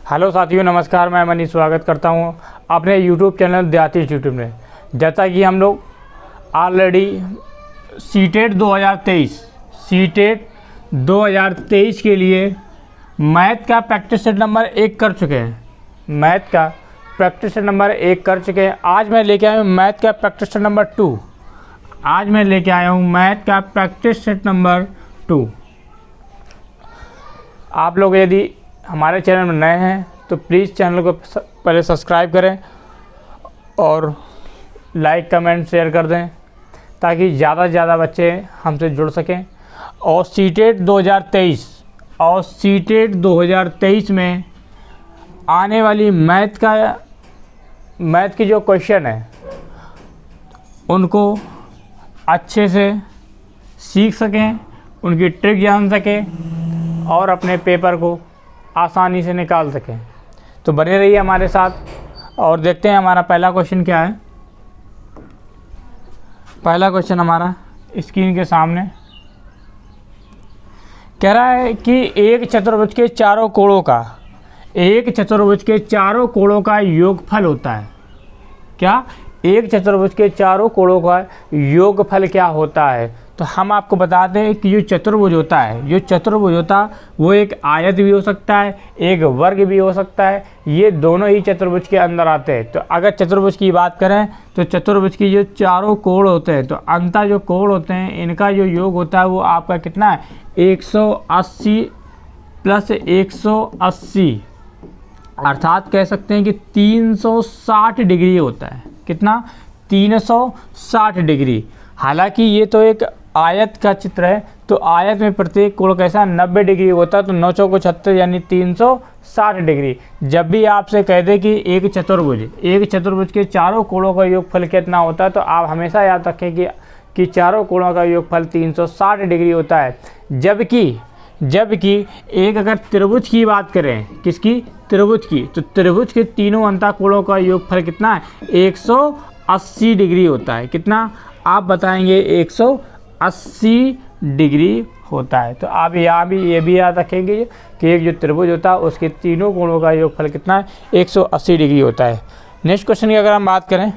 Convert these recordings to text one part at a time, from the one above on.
Hello साथियों, नमस्कार। मैं मनीष स्वागत करता हूं अपने यूट्यूब चैनल देहाती इंस्टीट्यूट में। जैसा कि हम लोग ऑलरेडी सीटेट 2023 के लिए मैथ का प्रैक्टिस सेट नंबर 1 कर चुके हैं। आज मैं लेके आया हूँ मैथ का प्रैक्टिस सेट नंबर 2। आप लोग यदि हमारे चैनल में नए हैं तो प्लीज़ चैनल को पहले सब्सक्राइब करें और लाइक कमेंट शेयर कर दें ताकि ज़्यादा से ज़्यादा बच्चे हमसे जुड़ सकें। और सीटेट 2023 में आने वाली मैथ की जो क्वेश्चन है उनको अच्छे से सीख सकें, उनकी ट्रिक जान सकें और अपने पेपर को आसानी से निकाल सकें। तो बने रहिए हमारे साथ और देखते हैं हमारा पहला क्वेश्चन क्या है। पहला क्वेश्चन हमारा स्क्रीन के सामने कह रहा है कि एक चतुर्भुज के चारों कोणों का योगफल होता है। क्या? एक चतुर्भुज के चारों कोणों का योगफल क्या होता है? तो हम आपको बताते हैं कि जो चतुर्भुज होता है वो एक आयत भी हो सकता है, एक वर्ग भी हो सकता है। ये दोनों ही चतुर्भुज के अंदर आते हैं। तो अगर चतुर्भुज की बात करें तो चतुर्भुज की जो चारों कोण होते हैं तो अंतः जो कोण होते हैं इनका जो योग होता है वो आपका कितना है? 180 + 180, अर्थात कह सकते हैं कि 360 डिग्री होता है। कितना? 360 डिग्री। हालांकि ये तो एक आयत का चित्र है, तो आयत में प्रत्येक कोण कैसा 90 डिग्री होता है। तो 9 चौको 36 यानी 360 डिग्री। जब भी आपसे कह दे कि एक चतुर्भुज के चारों कोणों का योगफल कितना होता है तो आप हमेशा याद रखें कि चारों कोणों का योगफल 360 डिग्री होता है। जबकि एक अगर त्रिभुज की बात करें, किसकी? त्रिभुज की, तो त्रिभुज के तीनों अंतः कोणों का योगफल कितना है? 180 डिग्री होता है। कितना? आप बताएंगे 180 डिग्री होता है। तो आप यहाँ भी ये भी याद रखेंगे कि एक जो त्रिभुज होता है उसके तीनों कोणों का योगफल कितना है? 180 डिग्री होता है। नेक्स्ट क्वेश्चन की अगर हम बात करें,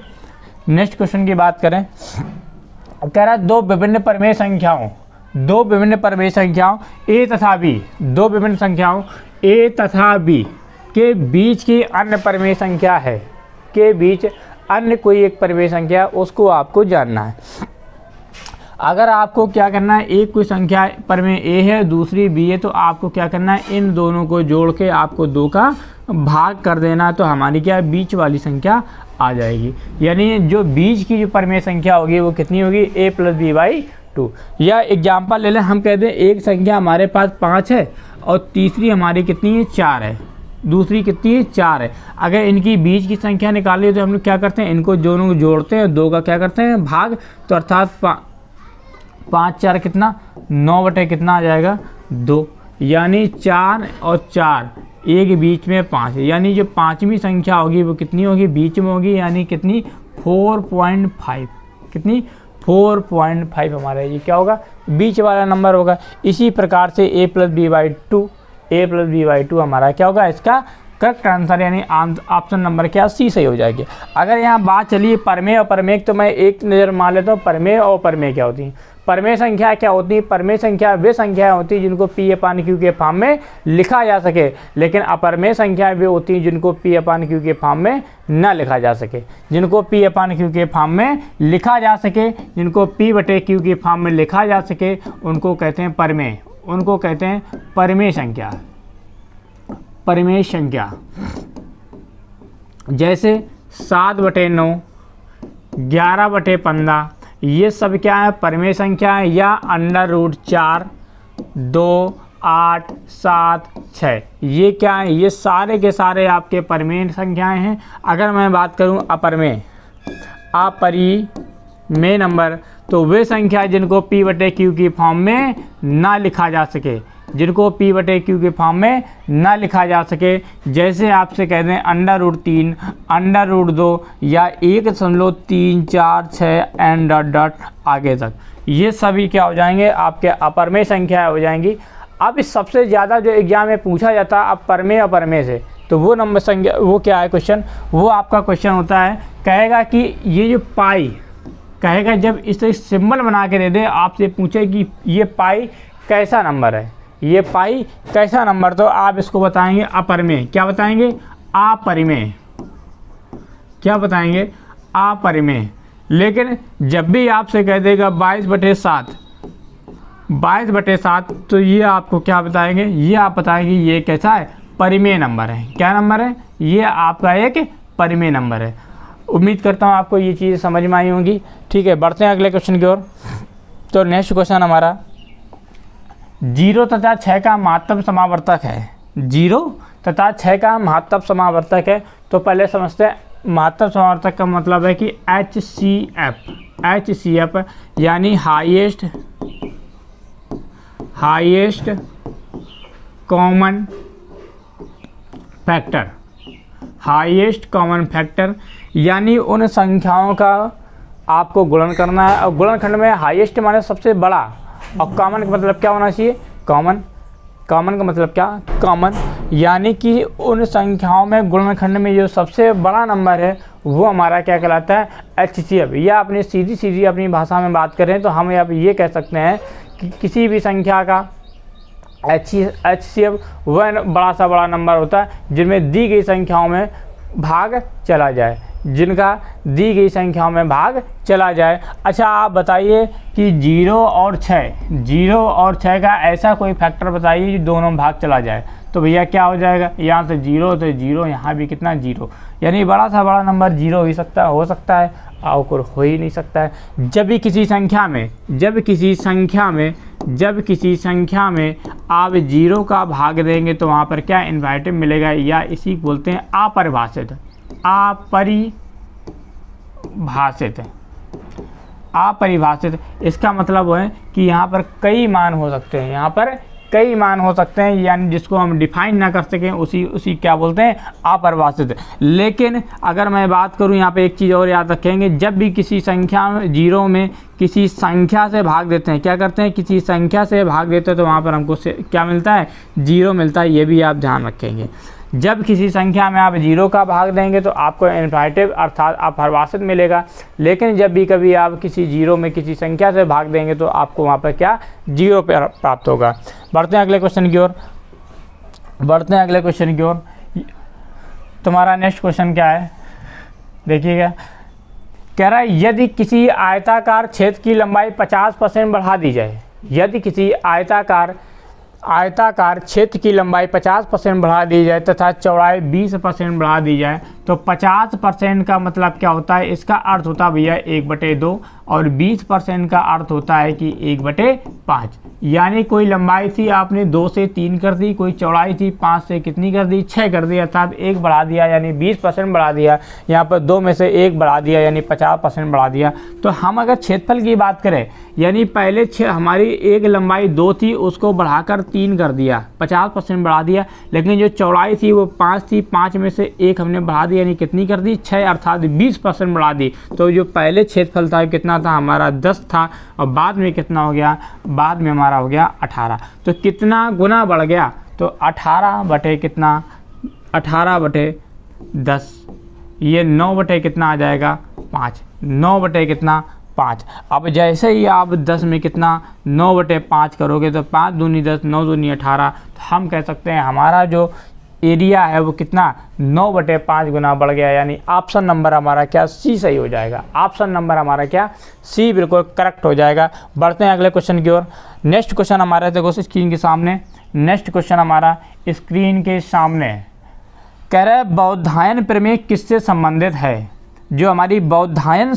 कह रहा है दो विभिन्न परिमेय संख्याओं a तथा b के बीच की अन्य परिमेय संख्या है। के बीच अन्य कोई एक परिमेय संख्या उसको आपको जानना है। अगर आपको क्या करना है, एक कोई संख्या परिमेय a है, दूसरी b है, तो आपको क्या करना है, इन दोनों को जोड़ के आपको 2 का भाग कर देना। तो हमारी क्या है? बीच वाली संख्या आ जाएगी। यानी जो बीच की जो परिमेय संख्या होगी वो कितनी होगी? a + b/2। या एग्जाम्पल ले लें, हम कहते हैं एक संख्या हमारे पास 5 है और तीसरी हमारी कितनी है? 4 है। दूसरी कितनी है? 4 है। अगर इनकी बीच की संख्या निकाली है तो हम लोग क्या करते हैं, इनको दोनों को जोड़ते हैं, 2 का क्या करते हैं? भाग। तो अर्थात 5 4 कितना? 9 बटे कितना आ जाएगा? 2। यानी 4 और 4 एक बीच में 5, यानी जो पांचवी संख्या होगी वो कितनी होगी? बीच में होगी। यानी कितनी? 4.5। कितनी? 4.5 हमारा ये क्या होगा? बीच वाला नंबर होगा। इसी प्रकार से a + b/2 हमारा क्या होगा? इसका करेक्ट आंसर यानी ऑप्शन नंबर क्या? सी सही हो जाएगी। अगर यहाँ बात चलिए परमेय और परमेय, तो मैं एक नज़र मान लेता हूँ परमेय और परमेय क्या होती है। परमेय संख्या क्या होती है? परमेय संख्या वे संख्याएं होती हैं जिनको p/q के फॉर्म में लिखा जा सके, लेकिन अपरमेय संख्याएं वे होती हैं जिनको p/q के फॉर्म में न लिखा जा सके। जिनको p/q के फॉर्म में लिखा जा सके, जिनको p/q के फॉर्म में लिखा जा सके, उनको कहते हैं परमेय, उनको कहते हैं परमेय संख्या। परिमेय संख्या जैसे 7/9, 11/15, ये सब क्या है? परिमेय संख्या है। या √4, 2, 8, 7, 6, ये क्या है? ये सारे के सारे आपके परिमेय संख्याएं हैं। अगर मैं बात करूं अपरिमेय नंबर, तो वे संख्या जिनको p/q की फॉर्म में ना लिखा जा सके, के फॉर्म में ना लिखा जा सके। जैसे आपसे कह दें √3, √2 या 1.3, 4, 6 एंड डॉट आगे तक, ये सभी क्या हो जाएंगे? आपके अपरमेय संख्या हो जाएंगी। अब सबसे ज़्यादा जो एग्जाम में पूछा जाता है अब परमेय अपरमेय से, तो वो नंबर संख्या, वो क्या है क्वेश्चन, वो आपका क्वेश्चन होता है, कहेगा कि ये जो पाई, कहेगा जब इस तरह सिंबल बना के दे दे, आपसे पूछे कि ये पाई कैसा नंबर है, ये पाई कैसा नंबर, तो आप इसको बताएंगे अपरिमेय। क्या बताएंगे? अपरिमेय। क्या बताएंगे? अपरिमेय। लेकिन जब भी आपसे कह देगा 22/7, 22/7, तो ये आपको क्या बताएंगे? ये आप बताएंगे ये कैसा है? परिमेय नंबर है। क्या नंबर है? ये आपका एक परिमेय नंबर है। उम्मीद करता हूँ आपको ये चीज़ समझ में आई होंगी। ठीक है, बढ़ते हैं अगले क्वेश्चन की ओर। तो नेक्स्ट क्वेश्चन हमारा 0 तथा 6 का महत्तम समावर्तक है। 0 तथा 6 का महत्तम समावर्तक है। तो पहले समझते हैं महत्तम समावर्तक का मतलब है कि HCF यानी highest common factor. Highest common factor यानी उन संख्याओं का आपको गुणन करना है, और गुणनखंड में हाईएस्ट माने सबसे बड़ा, और कॉमन का मतलब क्या होना चाहिए? कॉमन। कॉमन का मतलब क्या? कॉमन। यानी कि उन संख्याओं में गुणनखंड में जो सबसे बड़ा नंबर है वो हमारा क्या कहलाता है? HCF। या अपनी सीधी अपनी भाषा में बात करें तो हम अब ये कह सकते हैं कि किसी भी संख्या का HCF वह बड़ा सा बड़ा नंबर होता है जिनमें दी गई संख्याओं में भाग चला जाए, जिनका दी गई संख्याओं में भाग चला जाए। अच्छा, आप बताइए कि 0 और 6 का ऐसा कोई फैक्टर बताइए जो दोनों भाग चला जाए। तो भैया क्या हो जाएगा? यहाँ से 0 तो 0, यहाँ भी कितना 0, यानी बड़ा सा बड़ा नंबर 0 हो सकता है और हो ही नहीं सकता है। जब किसी संख्या में आप 0 का भाग देंगे तो वहाँ पर क्या इन्वर्टिव मिलेगा, या इसी को बोलते हैं अपरिभाषित। इसका मतलब है कि यहाँ पर कई मान हो सकते हैं, यानी जिसको हम डिफाइन ना कर सकें उसी क्या बोलते हैं? अपरिभाषित। लेकिन अगर मैं बात करूँ यहाँ पे एक चीज़ और याद रखेंगे, जब भी किसी संख्या में 0 में किसी संख्या से भाग देते हैं, क्या करते हैं? किसी संख्या से भाग देते हैं तो वहाँ पर हमको क्या मिलता है? 0 मिलता है। ये भी आप ध्यान रखेंगे। जब किसी संख्या में आप 0 का भाग देंगे तो आपको इन्फिनिटिव अर्थात अपरिभाषित मिलेगा। लेकिन जब भी कभी आप किसी 0 में किसी संख्या से भाग देंगे तो आपको वहाँ पर क्या? 0 प्राप्त होगा। बढ़ते हैं अगले क्वेश्चन की ओर। तुम्हारा नेक्स्ट क्वेश्चन क्या है? देखिएगा, कह रहा है यदि किसी आयताकार क्षेत्र की लंबाई 50% बढ़ा दी जाए, यदि किसी आयताकार क्षेत्र की लंबाई 50% बढ़ा दी जाए तथा चौड़ाई 20% बढ़ा दी जाए, तो 50% का मतलब क्या होता है? इसका अर्थ होता है भैया 1/2, और 20% का अर्थ होता है कि 1/5। यानी कोई लंबाई थी आपने 2 से 3 कर दी, कोई चौड़ाई थी 5 से कितनी कर दी? 6 कर दी, अर्थात 1 बढ़ा दिया यानी 20% बढ़ा दिया। यहाँ पर 2 में से 1 बढ़ा दिया यानी 50% बढ़ा दिया। तो हम अगर क्षेत्रफल की बात करें, यानी पहले हमारी एक लंबाई 2 थी, उसको बढ़ाकर 3 कर दिया, 50% बढ़ा दिया। लेकिन जो चौड़ाई थी वो 5 थी, 5 में से 1 हमने बढ़ा दिया यानी कितनी कर दी? 6, अर्थात 20% बढ़ा दी। तो जो पहले क्षेत्रफल था कितना था? हमारा 10 था, और बाद में कितना हो गया? बाद में हमारा हो गया 18। तो कितना गुना बढ़ गया? तो 18/10, ये 9 कितना आ जाएगा? 5। 9 कितना? 5। अब जैसे ही आप 10 में कितना 9/5 करोगे तो 5 दूनी 10, 9 दूनी 18। तो हम कह सकते हैं हमारा जो एरिया है वो कितना? 9/5 गुना बढ़ गया। यानी ऑप्शन नंबर हमारा क्या? सी सही हो जाएगा। ऑप्शन नंबर हमारा क्या? सी बिल्कुल करेक्ट हो जाएगा। बढ़ते हैं अगले क्वेश्चन की ओर। नेक्स्ट क्वेश्चन हमारा देखो स्क्रीन के सामने। नेक्स्ट क्वेश्चन हमारा स्क्रीन के सामने कह रहा है बौधायन प्रमेय किससे संबंधित है? जो हमारी बौधायन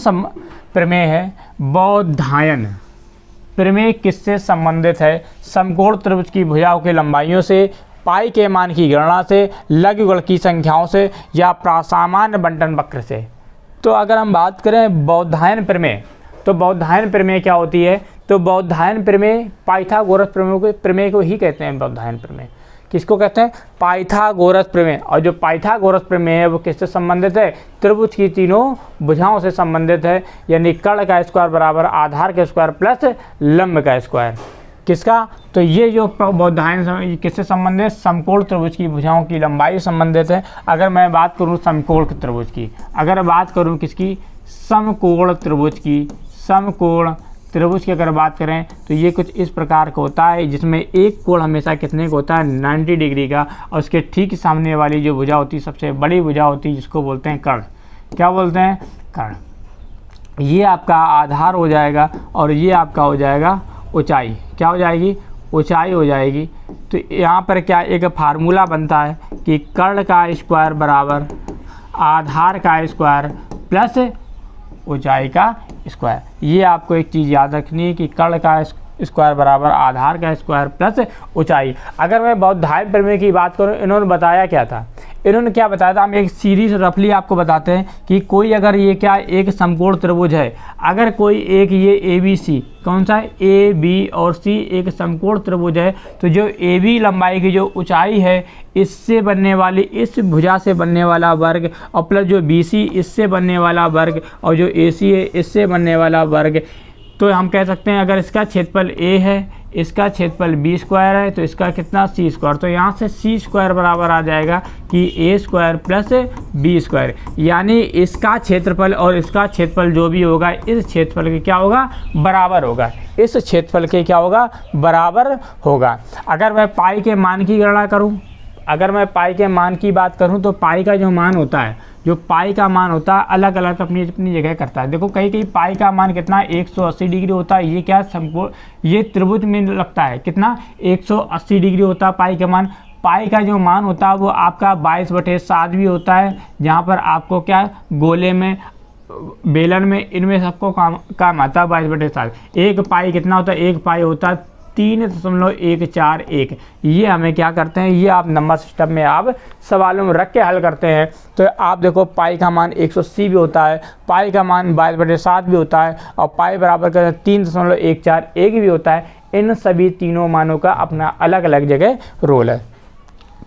प्रमेय है, बौधायन प्रमेय किससे संबंधित है? समकोण त्रिभुज की भुजाओं की लंबाइयों से, पाई के मान की गणना से, लघुगण की संख्याओं से, या सामान्य बंटन वक्र से। तो अगर हम बात करें बौधायन प्रमेय, तो बौधायन प्रमेय क्या होती है? तो बौधायन प्रमेय पाइथागोरस प्रमेय को ही कहते हैं। बौधायन प्रमेय किसको कहते हैं? पाइथागोरस प्रमेय। और जो पाइथागोरस प्रमेय है वो किससे संबंधित है? त्रिभुज की तीनों भुजाओं से संबंधित है। यानी कर्ण का स्क्वायर बराबर आधार का स्क्वायर प्लस लंब का स्क्वायर। किसका? तो ये जो बौद्धायन किससे संबंधित है? समकोण त्रिभुज की भुजाओं की लंबाई संबंधित है। अगर मैं बात करूँ समकोण त्रिभुज की, अगर बात करूँ किसकी? समकोण त्रिभुज की, समकोण त्रिभुज की अगर बात करें तो ये कुछ इस प्रकार का होता है, जिसमें एक कोण हमेशा कितने का होता है? 90 डिग्री का, और उसके ठीक सामने वाली जो भुजा होती है सबसे बड़ी भुजा होती है, जिसको बोलते हैं कर्ण। क्या बोलते हैं? कर्ण। ये आपका आधार हो जाएगा और ये आपका हो जाएगा ऊंचाई। क्या हो जाएगी? ऊंचाई हो जाएगी। तो यहाँ पर क्या एक फार्मूला बनता है कि कर्ण का स्क्वायर बराबर आधार का स्क्वायर प्लस ऊंचाई का स्क्वायर। ये आपको एक चीज़ याद रखनी है कि कर्ण का स्क्वायर बराबर आधार का स्क्वायर प्लस ऊंचाई। अगर मैं बौद्धायन प्रमेय की बात करूं, इन्होंने बताया क्या था? इन्होंने क्या बताया था? हम एक सीरीज रफली आपको बताते हैं कि कोई अगर ये क्या एक समकोण त्रिभुज है, अगर कोई एक ये ए बी सी, कौन सा है? ए बी और सी एक समकोण त्रिभुज है, तो जो ए बी लंबाई की जो ऊंचाई है, इससे बनने वाली इस भुजा से बनने वाला वर्ग और प्लस जो बी सी इससे बनने वाला वर्ग और जो ए सी है इससे बनने वाला वर्ग, तो हम कह सकते हैं अगर इसका क्षेत्रफल ए है, इसका क्षेत्रफल बी स्क्वायर है, तो इसका कितना? सी स्क्वायर। तो यहाँ से सी स्क्वायर बराबर आ जाएगा कि ए स्क्वायर प्लस बी स्क्वायर, यानी इसका क्षेत्रफल और इसका क्षेत्रफल जो भी होगा इस क्षेत्रफल के क्या होगा? बराबर होगा। इस क्षेत्रफल के क्या होगा? बराबर होगा। अगर मैं पाई के मान की गणना करूँ, अगर मैं पाई के मान की बात करूँ, तो पाई का जो मान होता है, जो पाई का मान होता है अलग अलग अपनी अपनी जगह करता है। देखो कहीं कहीं पाई का मान कितना? 180 डिग्री होता है। ये क्या? समकोण, ये त्रिभुज में लगता है कितना? 180 डिग्री होता है पाई का मान। पाई का जो मान होता है वो आपका 22/7 भी होता है, जहाँ पर आपको क्या गोले में, बेलन में, इनमें सबको काम आता है 22/7। एक पाई कितना होता है? एक पाई होता है 3.141। ये हमें क्या करते हैं? ये आप नंबर सिस्टम में आप सवालों में रख के हल करते हैं। तो आप देखो पाई का मान 180 भी होता है, पाई का मान 22/7 भी होता है, और पाई बराबर का 3.141 भी होता है। इन सभी तीनों मानों का अपना अलग अलग जगह रोल है।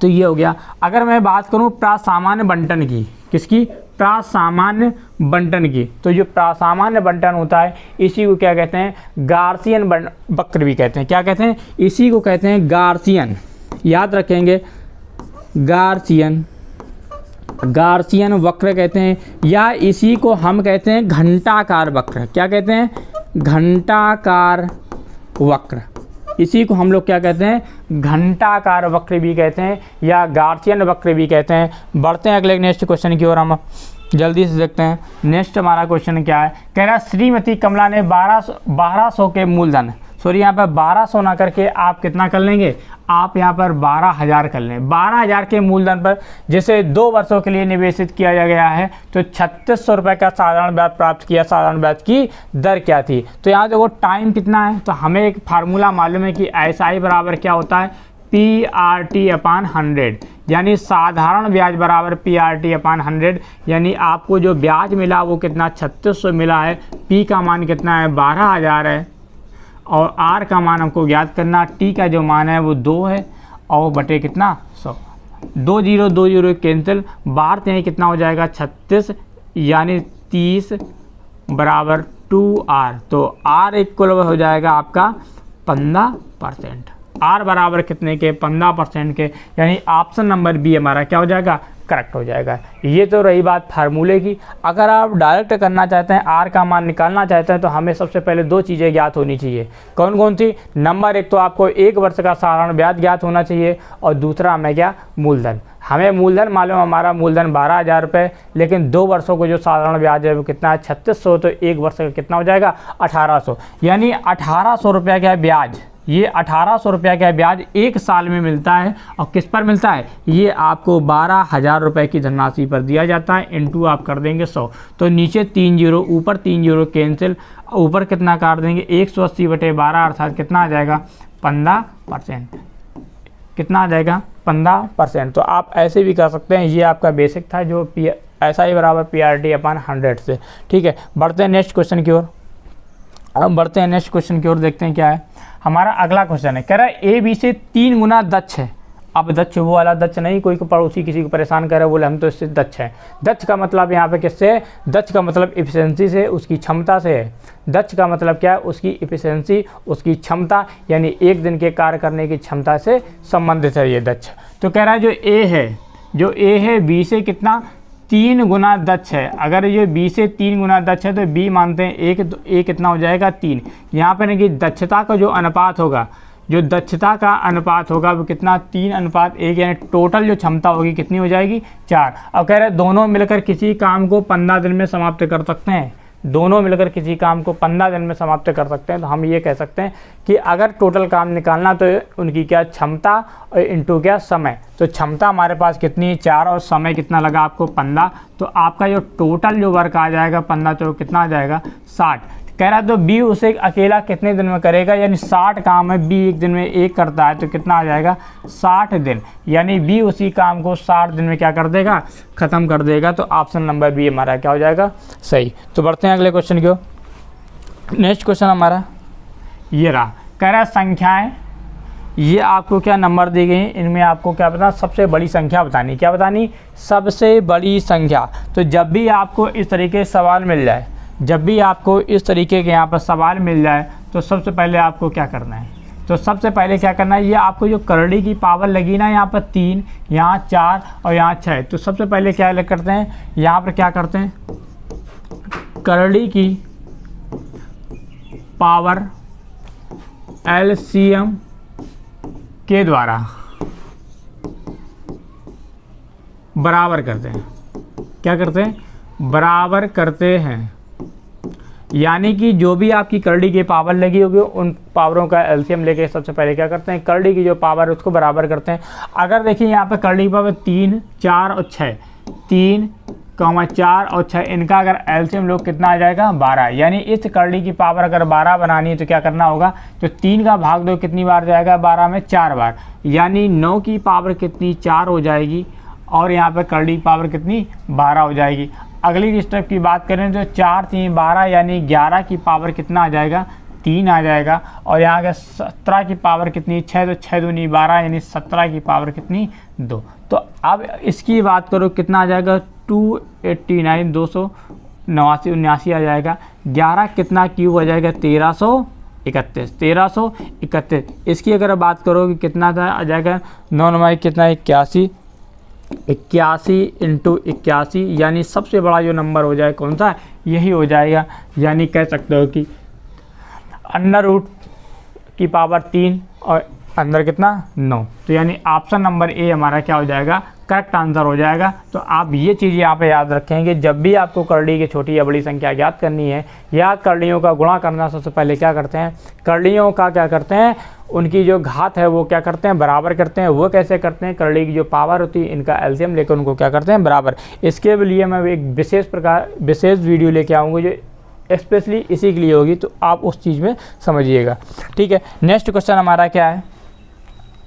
तो ये हो गया। अगर मैं बात करूँ प्रासामान्य बंटन की, किसकी? प्रासामान्य बंटन की। तो जो प्रासामान्य बंटन होता है इसी को क्या कहते हैं? गार्सियन वक्र भी कहते हैं। क्या कहते हैं? इसी को कहते हैं गार्सियन। याद रखेंगे, गार्सियन, गार्सियन वक्र कहते हैं, या इसी को हम कहते हैं घंटाकार वक्र। क्या कहते हैं? घंटाकार वक्र। इसी को हम लोग क्या कहते हैं? घंटाकार वक्र भी कहते हैं या गार्सियन वक्र भी कहते हैं। बढ़ते हैं अगले नेक्स्ट क्वेश्चन की ओर, हम जल्दी से देखते हैं। नेक्स्ट हमारा क्वेश्चन क्या है? कह रहा है श्रीमती कमला ने 1200 के मूलधन, सॉरी यहाँ पर 1200 ना करके आप कितना कर लेंगे? आप यहाँ पर 12,000 कर लें। 12,000 के मूलधन पर जैसे 2 वर्षों के लिए निवेशित किया गया है, तो 3600 रुपये का साधारण ब्याज प्राप्त किया। साधारण ब्याज की दर क्या थी? तो यहाँ देखो टाइम कितना है, तो हमें एक फार्मूला मालूम है कि SI बराबर क्या होता है? PRT/100, यानी साधारण ब्याज बराबर PRT/100। यानी आपको जो ब्याज मिला वो कितना? 3600 मिला है। P का मान कितना है? 12,000 है, और R का मान हमको ज्ञात करना। T का जो मान है वो 2 है, और बटे कितना? 100। 2 0 कैंसिल, बाहर हैं कितना हो जाएगा? 36, यानी 30 बराबर 2R। तो R इक्वल हो जाएगा आपका 15%। R बराबर कितने के? 15% के, यानी ऑप्शन नंबर बी हमारा क्या हो जाएगा? करेक्ट हो जाएगा। ये तो रही बात फार्मूले की। अगर आप डायरेक्ट करना चाहते हैं, आर का मान निकालना चाहते हैं, तो हमें सबसे पहले 2 चीज़ें ज्ञात होनी चाहिए। कौन कौन सी? नंबर 1 तो आपको 1 वर्ष का साधारण ब्याज ज्ञात होना चाहिए, और दूसरा हमें क्या? मूलधन। हमें मूलधन मालूम, हमारा मूलधन 12,000 रुपये, लेकिन 2 वर्षों को जो साधारण ब्याज है वो कितना है? 3600। तो 1 वर्ष का कितना हो जाएगा? 1800, यानी 1800 रुपये का ब्याज। ये 1800 रुपये का ब्याज 1 साल में मिलता है, और किस पर मिलता है? ये आपको 12,000 रुपये की धनराशि पर दिया जाता है। इनटू आप कर देंगे 100, तो नीचे 3 0, ऊपर 3 0 कैंसिल, ऊपर कितना काट देंगे? 180/12, अर्थात कितना आ जाएगा? 15%। कितना आ जाएगा? 15%। तो आप ऐसे भी कर सकते हैं। ये आपका बेसिक था जो SI बराबर PRT/100 से। ठीक है, बढ़ते हैं नेक्स्ट क्वेश्चन की ओर। अब बढ़ते हैं नेक्स्ट क्वेश्चन की ओर, देखते हैं क्या है हमारा अगला क्वेश्चन है। कह रहा है A B से 3 गुना दक्ष है अब दक्ष वो वाला दक्ष नहीं, कोई को पड़ोसी किसी को परेशान करे बोले हम तो इससे दक्ष हैं। दक्ष का मतलब यहाँ पे किससे, दक्ष का मतलब इफिशिएंसी से, उसकी क्षमता से है। दक्ष का मतलब क्या है, उसकी इफिशिएंसी, उसकी क्षमता, यानी एक दिन के कार्य करने की क्षमता से संबंधित है ये दक्ष। तो कह रहा है जो ए है बी से कितना 3 गुना दक्ष है। अगर ये बी से 3 गुना दक्ष है तो बी मानते हैं एक, तो ए कितना हो जाएगा 3। यहाँ पर कि दक्षता का जो अनुपात होगा, जो दक्षता का अनुपात होगा वो कितना 3:1, यानी टोटल जो क्षमता होगी कितनी हो जाएगी 4। अब कह रहे हैं दोनों मिलकर किसी काम को 15 दिन में समाप्त कर सकते हैं। दोनों मिलकर किसी काम को 15 दिन में समाप्त कर सकते हैं। तो हम ये कह सकते हैं कि अगर टोटल काम निकालना तो उनकी क्या क्षमता और इंटू क्या समय। तो क्षमता हमारे पास कितनी है 4 और समय कितना लगा आपको 15। तो आपका जो टोटल जो वर्क आ जाएगा 15 तो कितना आ जाएगा 60। कह रहा है तो बी उसे अकेला कितने दिन में करेगा, यानी 60 काम है, बी एक दिन में एक करता है तो कितना आ जाएगा 60 दिन, यानी बी उसी काम को 60 दिन में क्या कर देगा, ख़त्म कर देगा। तो ऑप्शन नंबर बी हमारा क्या हो जाएगा सही। तो बढ़ते हैं अगले क्वेश्चन की ओर। नेक्स्ट क्वेश्चन हमारा ये रहा, कह रहा है संख्याएँ, ये आपको क्या नंबर दी गई, इनमें आपको क्या बताना, सबसे बड़ी संख्या बतानी। क्या बतानी, सबसे बड़ी संख्या। तो जब भी आपको इस तरीके से सवाल मिल जाए, जब भी आपको इस तरीके के यहाँ पर सवाल मिल जाए तो सबसे पहले आपको क्या करना है, तो सबसे पहले क्या करना है, ये आपको जो करड़ी की पावर लगी ना, यहाँ पर 3, यहाँ 4 और यहाँ 6। तो सबसे पहले क्या करते हैं, यहाँ पर क्या करते हैं, करड़ी की पावर LCM के द्वारा बराबर करते हैं। क्या करते हैं, बराबर करते हैं, यानी कि जो भी आपकी करड़ी की पावर लगी होगी उन पावरों का एलसीएम लेके सबसे पहले क्या करते हैं, करड़ी की जो पावर है उसको बराबर करते हैं। अगर देखिए यहाँ पे करड़ी की पावर 3, 4 और 6, 3, 4 और 6, इनका अगर एलसीएम लोग कितना आ जाएगा 12। यानी इस करड़ी की पावर अगर 12 बनानी है तो क्या करना होगा, तो 3 का भाग 2 कितनी बार जाएगा, 12 में 4 बार, यानी 9 की पावर कितनी 4 हो जाएगी और यहाँ पे करड़ी की पावर कितनी 12 हो जाएगी। अगली स्टेप की बात करें तो 4, 3, 12 यानी 11 की पावर कितना आ जाएगा 3 आ जाएगा। और यहाँ के 17 की पावर कितनी 6, तो 6 दूनी 12 यानी 17 की पावर कितनी 2। तो अब इसकी बात करो कितना आ जाएगा 289, 289, 79 आ जाएगा। 11 कितना क्यूब हो जाएगा 1331, 1331। इसकी अगर बात करो कि कितना था आ जाएगा 9 9 कितना 81, 81 इंटू 81, यानी सबसे बड़ा जो नंबर हो जाए कौन सा, यही हो जाएगा। यानी कह सकते हो कि अंडर रूट की पावर 3 और अंदर कितना 9। तो यानी ऑप्शन नंबर ए हमारा क्या हो जाएगा, करेक्ट आंसर हो जाएगा। तो आप ये चीज़ यहाँ पे याद रखेंगे, जब भी आपको करड़ी की छोटी या बड़ी संख्या ज्ञात करनी है या करड़ियों का गुणा करना, सबसे पहले क्या करते हैं, करड़ियों का क्या करते हैं, उनकी जो घात है वो क्या करते हैं, बराबर करते हैं। वो कैसे करते हैं, करड़ी की जो पावर होती है इनका एलसीएम लेकर उनको क्या करते हैं, बराबर। इसके लिए मैं एक विशेष वीडियो लेके आऊँगा जो स्पेशली इसी के लिए होगी, तो आप उस चीज़ में समझिएगा, ठीक है। नेक्स्ट क्वेश्चन हमारा क्या है,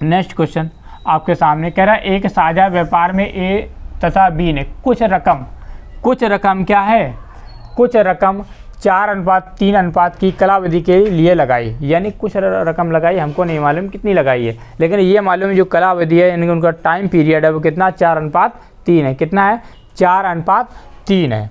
नेक्स्ट क्वेश्चन आपके सामने कह रहा है, एक साझा व्यापार में ए तथा बी ने कुछ रकम क्या है, कुछ रकम 4:3 की कालावधि के लिए लगाई। यानी कुछ रकम लगाई, हमको नहीं मालूम कितनी लगाई है, लेकिन ये मालूम है जो कालावधि है यानी कि उनका टाइम पीरियड है वो कितना 4:3 है। कितना है 4:3 है,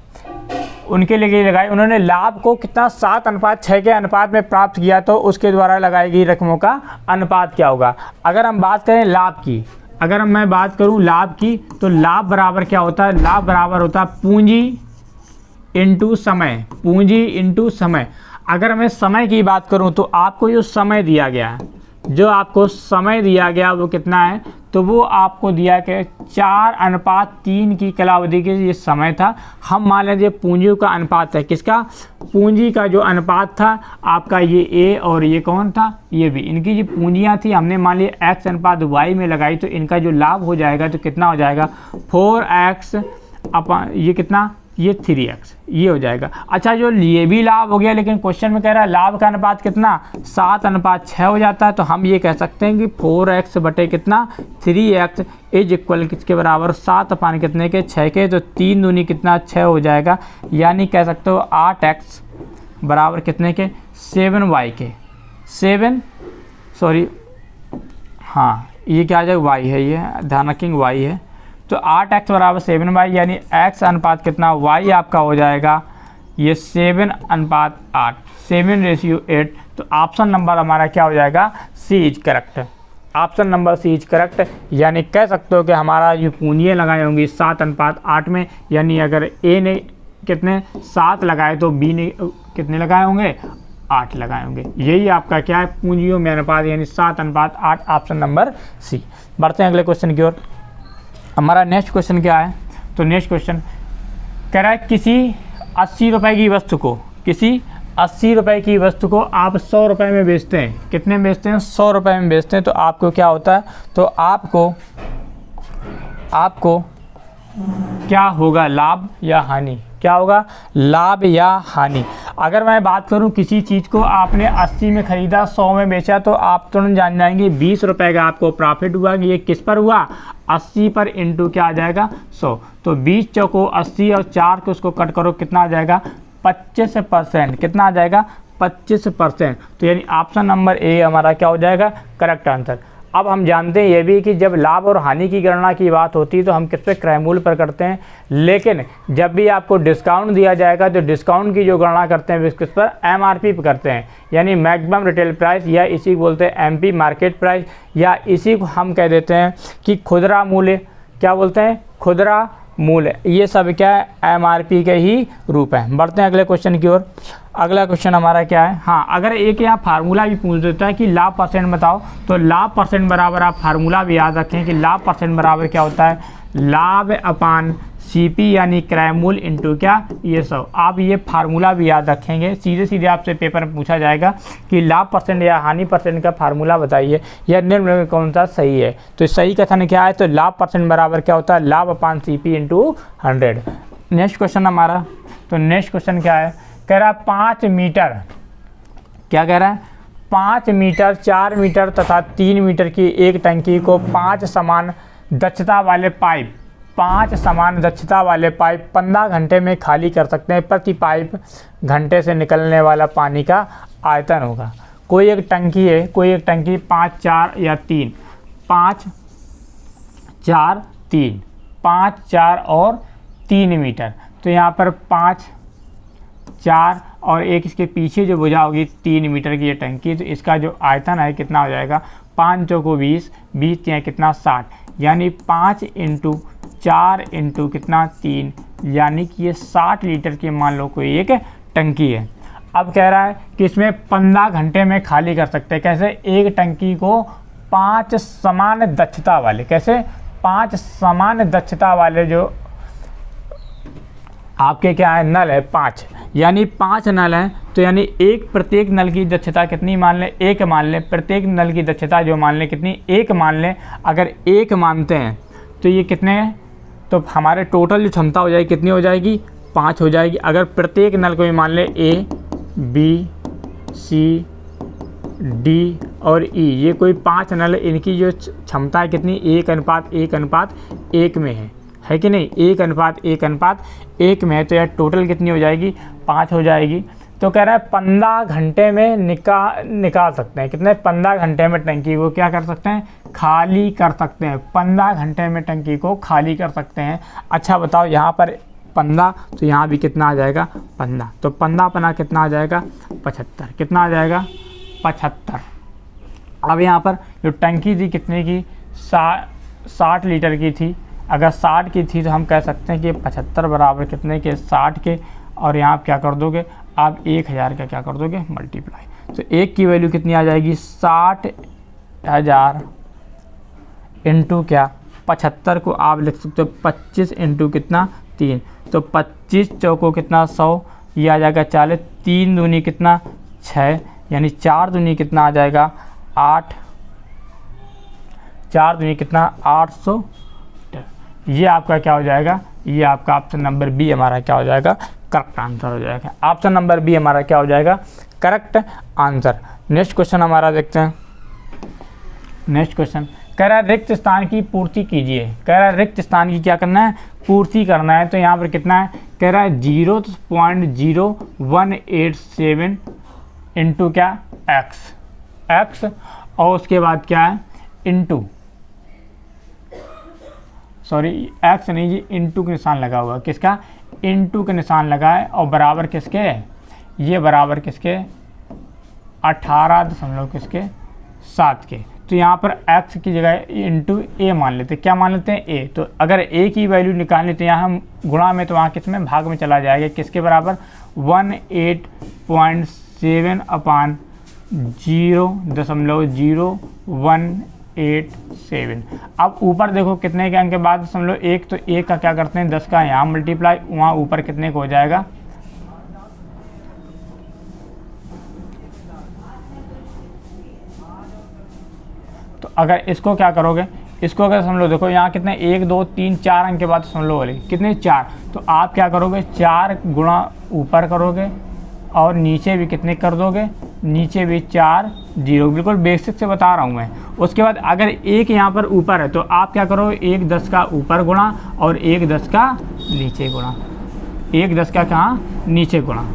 उनके लिए लगाई। उन्होंने लाभ को कितना 7:6 के अनुपात में प्राप्त किया, तो उसके द्वारा लगाई गई रकमों का अनुपात क्या होगा। अगर हम बात करें लाभ की, अगर मैं बात करूं लाभ की, तो लाभ बराबर क्या होता है, लाभ बराबर होता है पूंजी इंटू समय, पूंजी इंटू समय। अगर मैं समय की बात करूं तो आपको जो समय दिया गया है, जो आपको समय दिया गया वो कितना है, तो वो आपको दिया कि 4:3 की कालावधि के ये समय था। हम मान लीजिए पूंजी का अनुपात है, किसका, पूंजी का जो अनुपात था आपका ये ए और ये कौन था, ये भी। इनकी जो पूंजियाँ थी हमने मान लिया x/y में लगाई, तो इनका जो लाभ हो जाएगा तो कितना हो जाएगा 4x अपन ये कितना, ये 3x ये हो जाएगा। अच्छा जो ये भी लाभ हो गया, लेकिन क्वेश्चन में कह रहा है लाभ का अनुपात कितना 7:6 हो जाता है। तो हम ये कह सकते हैं कि 4x बटे कितना 3x इज इक्वल किसके बराबर 7 कितने के 6 के। तो 3 दूनी कितना 6 हो जाएगा, यानी कह सकते हो 8x बराबर कितने के 7y के, 7 सॉरी हाँ ये क्या आ जाएगा, वाई है, ये ध्यान रखेंगे वाई है। तो 8x बराबर 7y, यानी x अनुपात कितना, y आपका हो जाएगा ये 7:8, 7:8। तो ऑप्शन नंबर हमारा क्या हो जाएगा, C is correct. Option number C is correct, यानी कह सकते हो कि हमारा जो पूंजियाँ लगाई होंगी 7:8 में, यानी अगर ए ने कितने 7 लगाए तो बी ने कितने लगाए होंगे, 8 लगाए होंगे। यही आपका क्या है, पूंजियों में अनुपात, यानी 7:8, ऑप्शन नंबर सी। बढ़ते हैं अगले क्वेश्चन की ओर। हमारा नेक्स्ट क्वेश्चन क्या है, तो नेक्स्ट क्वेश्चन कह रहा है किसी 80 रुपये की वस्तु को, किसी 80 रुपये की वस्तु को आप 100 रुपये में बेचते हैं। कितने में बेचते हैं, 100 रुपये में बेचते हैं। तो आपको क्या होता है, तो आपको क्या होगा, लाभ या हानि, क्या होगा, लाभ या हानि। अगर मैं बात करूं किसी चीज़ को आपने 80 में ख़रीदा, 100 में बेचा, तो आप तुरंत जान जाएंगे 20 रुपये का आपको प्रॉफिट हुआ। ये किस पर हुआ, 80 पर इंटू क्या आ जाएगा, 100। तो 20 चौको 80 और 4 को उसको कट करो, कितना आ जाएगा, 25%। कितना आ जाएगा, 25%। तो यानी ऑप्शन नंबर ए हमारा क्या हो जाएगा, करेक्ट आंसर। अब हम जानते हैं ये भी कि जब लाभ और हानि की गणना की बात होती है तो हम किस पे, क्रयमूल्य पर करते हैं। लेकिन जब भी आपको डिस्काउंट दिया जाएगा तो डिस्काउंट की जो गणना करते हैं किस पर, एमआरपी पर करते हैं, यानी मैक्सिमम रिटेल प्राइस, या इसी को बोलते हैं एमपी मार्केट प्राइस, या इसी को हम कह देते हैं कि खुदरा मूल्य, क्या बोलते हैं, खुदरा मूल्य। ये सब क्या है, एमआरपी के ही रूप है। बढ़ते हैं अगले क्वेश्चन की ओर। अगला क्वेश्चन हमारा क्या है, हाँ, अगर एक यहाँ फार्मूला भी पूछ देता है कि लाभ परसेंट बताओ, तो लाभ परसेंट बराबर आप फार्मूला भी याद रखें कि लाभ परसेंट बराबर क्या होता है, लाभ अपान सीपी, यानी क्रय मूल्य इंटू क्या, ये सब। आप ये फार्मूला भी याद रखेंगे, सीधे सीधे आपसे पेपर में पूछा जाएगा कि लाभ परसेंट या हानि परसेंट का फार्मूला बताइए, या निम्न में कौन सा सही है। तो सही कथन क्या है, तो लाभ परसेंट बराबर क्या होता है, लाभ अपान सीपी इंटू 100। नेक्स्ट क्वेश्चन हमारा, तो नेक्स्ट क्वेश्चन क्या है, कह रहा है 5 मीटर, क्या कह रहा है, 5 मीटर, 4 मीटर तथा 3 मीटर की एक टंकी को 5 समान दक्षता वाले पाइप, 5 समान दक्षता वाले पाइप 15 घंटे में खाली कर सकते हैं। प्रति पाइप घंटे से निकलने वाला पानी का आयतन होगा। कोई एक टंकी है, कोई एक टंकी 5, 4 या 3, 5, 4, 3, 5, 4 और 3 मीटर। तो यहाँ पर 5, 4 और एक इसके पीछे जो भुजा होगी 3 मीटर की ये टंकी, तो इसका जो आयतन है कितना हो जाएगा, 5 चौको 20, 20 या कितना 60, यानी 5 इंटू 4 इंटू कितना 3, यानी कि ये 60 लीटर की मान लो कोई एक टंकी है। अब कह रहा है कि इसमें 15 घंटे में खाली कर सकते हैं। कैसे, एक टंकी को 5 समान दक्षता वाले, कैसे, 5 समान दक्षता वाले जो आपके क्या है, नल है 5, यानी 5 नल हैं, तो यानी एक प्रत्येक नल की दक्षता कितनी मान लें, 1 मान लें। प्रत्येक नल की दक्षता जो मान लें कितनी, 1 मान लें। अगर 1 मानते हैं तो ये कितने हैं, तो हमारे टोटल जो क्षमता हो जाएगी कितनी हो जाएगी, 5 हो जाएगी। अगर प्रत्येक नल को भी मान लें ए, बी, सी, डी और ई, ये कोई 5 नल, इनकी जो क्षमता है कितनी, 1:1:1 में है कि नहीं, 1:1:1 में है। तो यार टोटल कितनी हो जाएगी, 5 हो जाएगी। तो कह रहा है 15 घंटे में निकाल सकते हैं। कितने, 15 घंटे में टंकी को क्या कर सकते हैं, खाली कर सकते हैं। 15 घंटे में टंकी को खाली कर सकते हैं। अच्छा बताओ, यहाँ पर 15, तो यहाँ भी कितना आ जाएगा, 15। तो 15 कितना आ जाएगा, 75। कितना आ जाएगा, 75। अब यहाँ पर जो टंकी थी कितने की, 60 लीटर की थी। अगर 60 की थी तो हम कह सकते हैं कि 75 बराबर कितने के, 60 के, और यहाँ आप क्या कर दोगे, आप 1000 का क्या कर दोगे, मल्टीप्लाई। तो एक की वैल्यू कितनी आ जाएगी, 60,000 इंटू क्या, 75 को आप लिख सकते हो 25 इंटू कितना, 3। तो 25 चौको कितना, 100, ये आ जाएगा 40, 3 दूनी कितना, 6, यानी 4 दूनी कितना आ जाएगा, 8, 4 दूनी कितना, 800। ये आपका क्या हो जाएगा, ये आपका ऑप्शन नंबर बी हमारा क्या हो जाएगा, करेक्ट आंसर हो जाएगा। ऑप्शन नंबर बी हमारा क्या हो जाएगा, करेक्ट आंसर। नेक्स्ट क्वेश्चन हमारा देखते हैं। नेक्स्ट क्वेश्चन कह रहा है रिक्त स्थान की पूर्ति कीजिए। कह रहा है रिक्त स्थान की क्या करना है, पूर्ति करना है। तो यहाँ पर कितना है, कह रहा है 0.0187 इंटू क्या, x, और उसके बाद क्या है, इंटू सॉरी एक्स नहीं जी, इंटू के निशान लगा हुआ है, किसका, इंटू के निशान लगा है, और बराबर किसके है, ये बराबर किसके, 18.7 के। तो यहाँ पर x की जगह इंटू ए मान लेते हैं, क्या मान लेते हैं, ए। तो अगर ए की वैल्यू निकालनी तो यहाँ हम गुणा में, तो वहाँ किस में, भाग में चला जाएगा, किसके बराबर, 18.7 अपान 0.0187। अब ऊपर देखो कितने के अंक के बाद 1, तो 1 का क्या करते हैं, 10 का यहाँ मल्टीप्लाई, वहाँ ऊपर कितने को हो जाएगा, तो अगर इसको क्या करोगे, इसको अगर समझ लो, देखो यहाँ कितने 1 2 3 4 अंक के बाद समझ लो वाले कितने 4, तो आप क्या करोगे 4 गुणा ऊपर करोगे और नीचे भी कितने कर दोगे, नीचे भी 4 0, बिल्कुल बेसिक से बता रहा हूँ मैं। उसके बाद अगर 1 यहाँ पर ऊपर है तो आप क्या करोगे 1 10 का ऊपर गुणा और 1 10 का नीचे गुणा, 1 10 का कहाँ नीचे गुणा।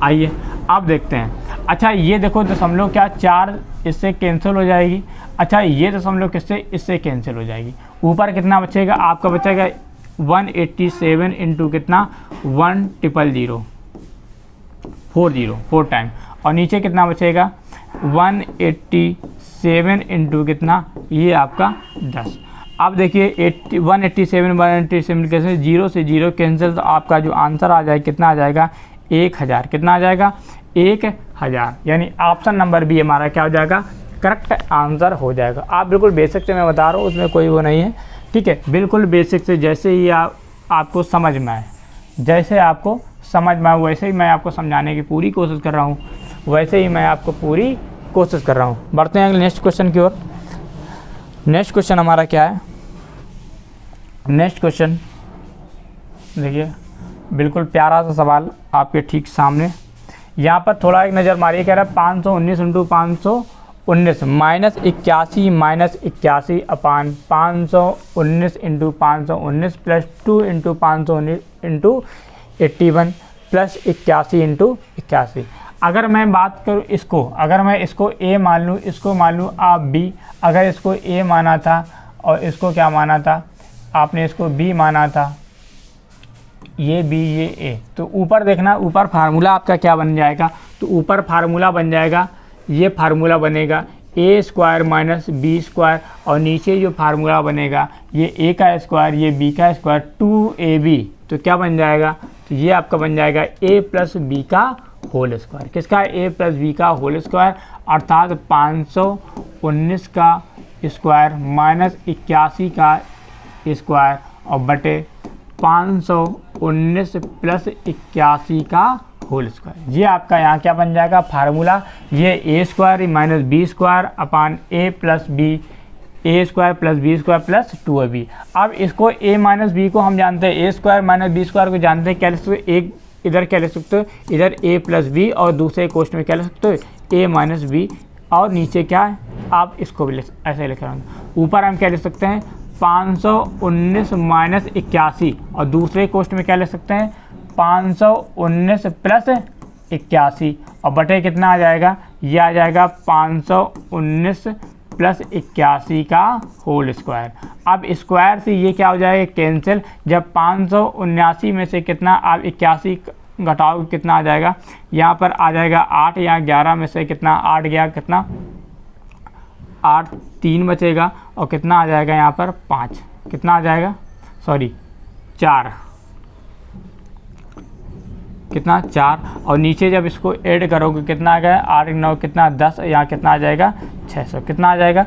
आइए अब देखते हैं। अच्छा ये देखो दशमलव क्या 4 इससे कैंसिल हो जाएगी। अच्छा ये दशमलव किससे, इससे कैंसिल हो जाएगी। ऊपर कितना बचेगा आपका, बचेगा 187 इंटू कितना 1000 40 4 टाइम, और नीचे कितना बचेगा 187 इंटू कितना, ये आपका 10। अब देखिए 187 कैसे, 0 से 0 कैंसिल, तो आपका जो आंसर आ जाएगा कितना आ जाएगा 1000, कितना आ जाएगा 1000, यानी ऑप्शन नंबर बी हमारा क्या हो जाएगा, करेक्ट आंसर हो जाएगा। आप बिल्कुल बेसिक से मैं बता रहा हूँ, उसमें कोई वो नहीं है, ठीक है, बिल्कुल बेसिक से जैसे ही आपको समझ में आए, जैसे आपको समझ में आए वैसे ही मैं आपको समझाने की पूरी कोशिश कर रहा हूँ, वैसे ही मैं आपको पूरी कोशिश कर रहा हूँ। बढ़ते हैं नेक्स्ट क्वेश्चन की ओर। नेक्स्ट क्वेश्चन हमारा क्या है, नेक्स्ट क्वेश्चन देखिए बिल्कुल प्यारा सा सवाल आपके ठीक सामने। यहाँ पर थोड़ा एक नज़र मारिए, कह रहा है 519 इंटू 519 -81 अपान 519 into 519 plus 2 into 519 into 81 plus 81 into 81। अगर मैं बात करूँ इसको, अगर मैं इसको a मान लूँ, इसको मान लूँ आप b, अगर इसको a माना था और इसको क्या माना था आपने, इसको b माना था, ये b ये a, तो ऊपर देखना, ऊपर फार्मूला आपका क्या बन जाएगा, तो ऊपर फार्मूला बन जाएगा, ये फार्मूला बनेगा a square minus B square, और नीचे जो फार्मूला बनेगा ये a का स्क्वायर ये b का स्क्वायर 2ab, तो क्या बन जाएगा, तो ये आपका बन जाएगा a प्लस बी का होल स्क्वायर। किसका, a प्लस बी का होल स्क्वायर, अर्थात 519 का स्क्वायर माइनस 81 का स्क्वायर और बटे 519 प्लस 81 का होल स्क्वायर। ये आपका यहाँ क्या बन जाएगा फार्मूला, ये a square minus B square upon a plus B, A square plus B square plus 2ab। अब इसको a माइनस बी को हम जानते हैं, a square minus B square को जानते हैं, क्या लिख सकते हो, एक इधर क्या लिख सकते हो, इधर a प्लस बी, और दूसरे क्वेश्चन में क्या लिख सकते हो a माइनस बी, और नीचे क्या है आप इसको भी ऐसे लिख रहे हैं। ऊपर हम क्या लिख सकते हैं 519 माइनस 81, और दूसरे क्वेश्चन में क्या लिख सकते हैं 519 प्लस 81, और बटे कितना आ जाएगा, ये आ जाएगा 519 प्लस 81 का होल स्क्वायर। अब स्क्वायर से ये क्या हो जाएगा कैंसिल, जब 579 में से कितना आप 81 घटाओ कितना आ जाएगा, यहाँ पर आ जाएगा 8, यहाँ 11 में से कितना 8 गया, कितना 8 3 बचेगा, और कितना आ जाएगा यहाँ पर 5, कितना आ जाएगा सॉरी 4, कितना 4, और नीचे जब इसको ऐड करोगे कितना आ गया 8 9 कितना 10, यहाँ कितना आ जाएगा 600, कितना आ जाएगा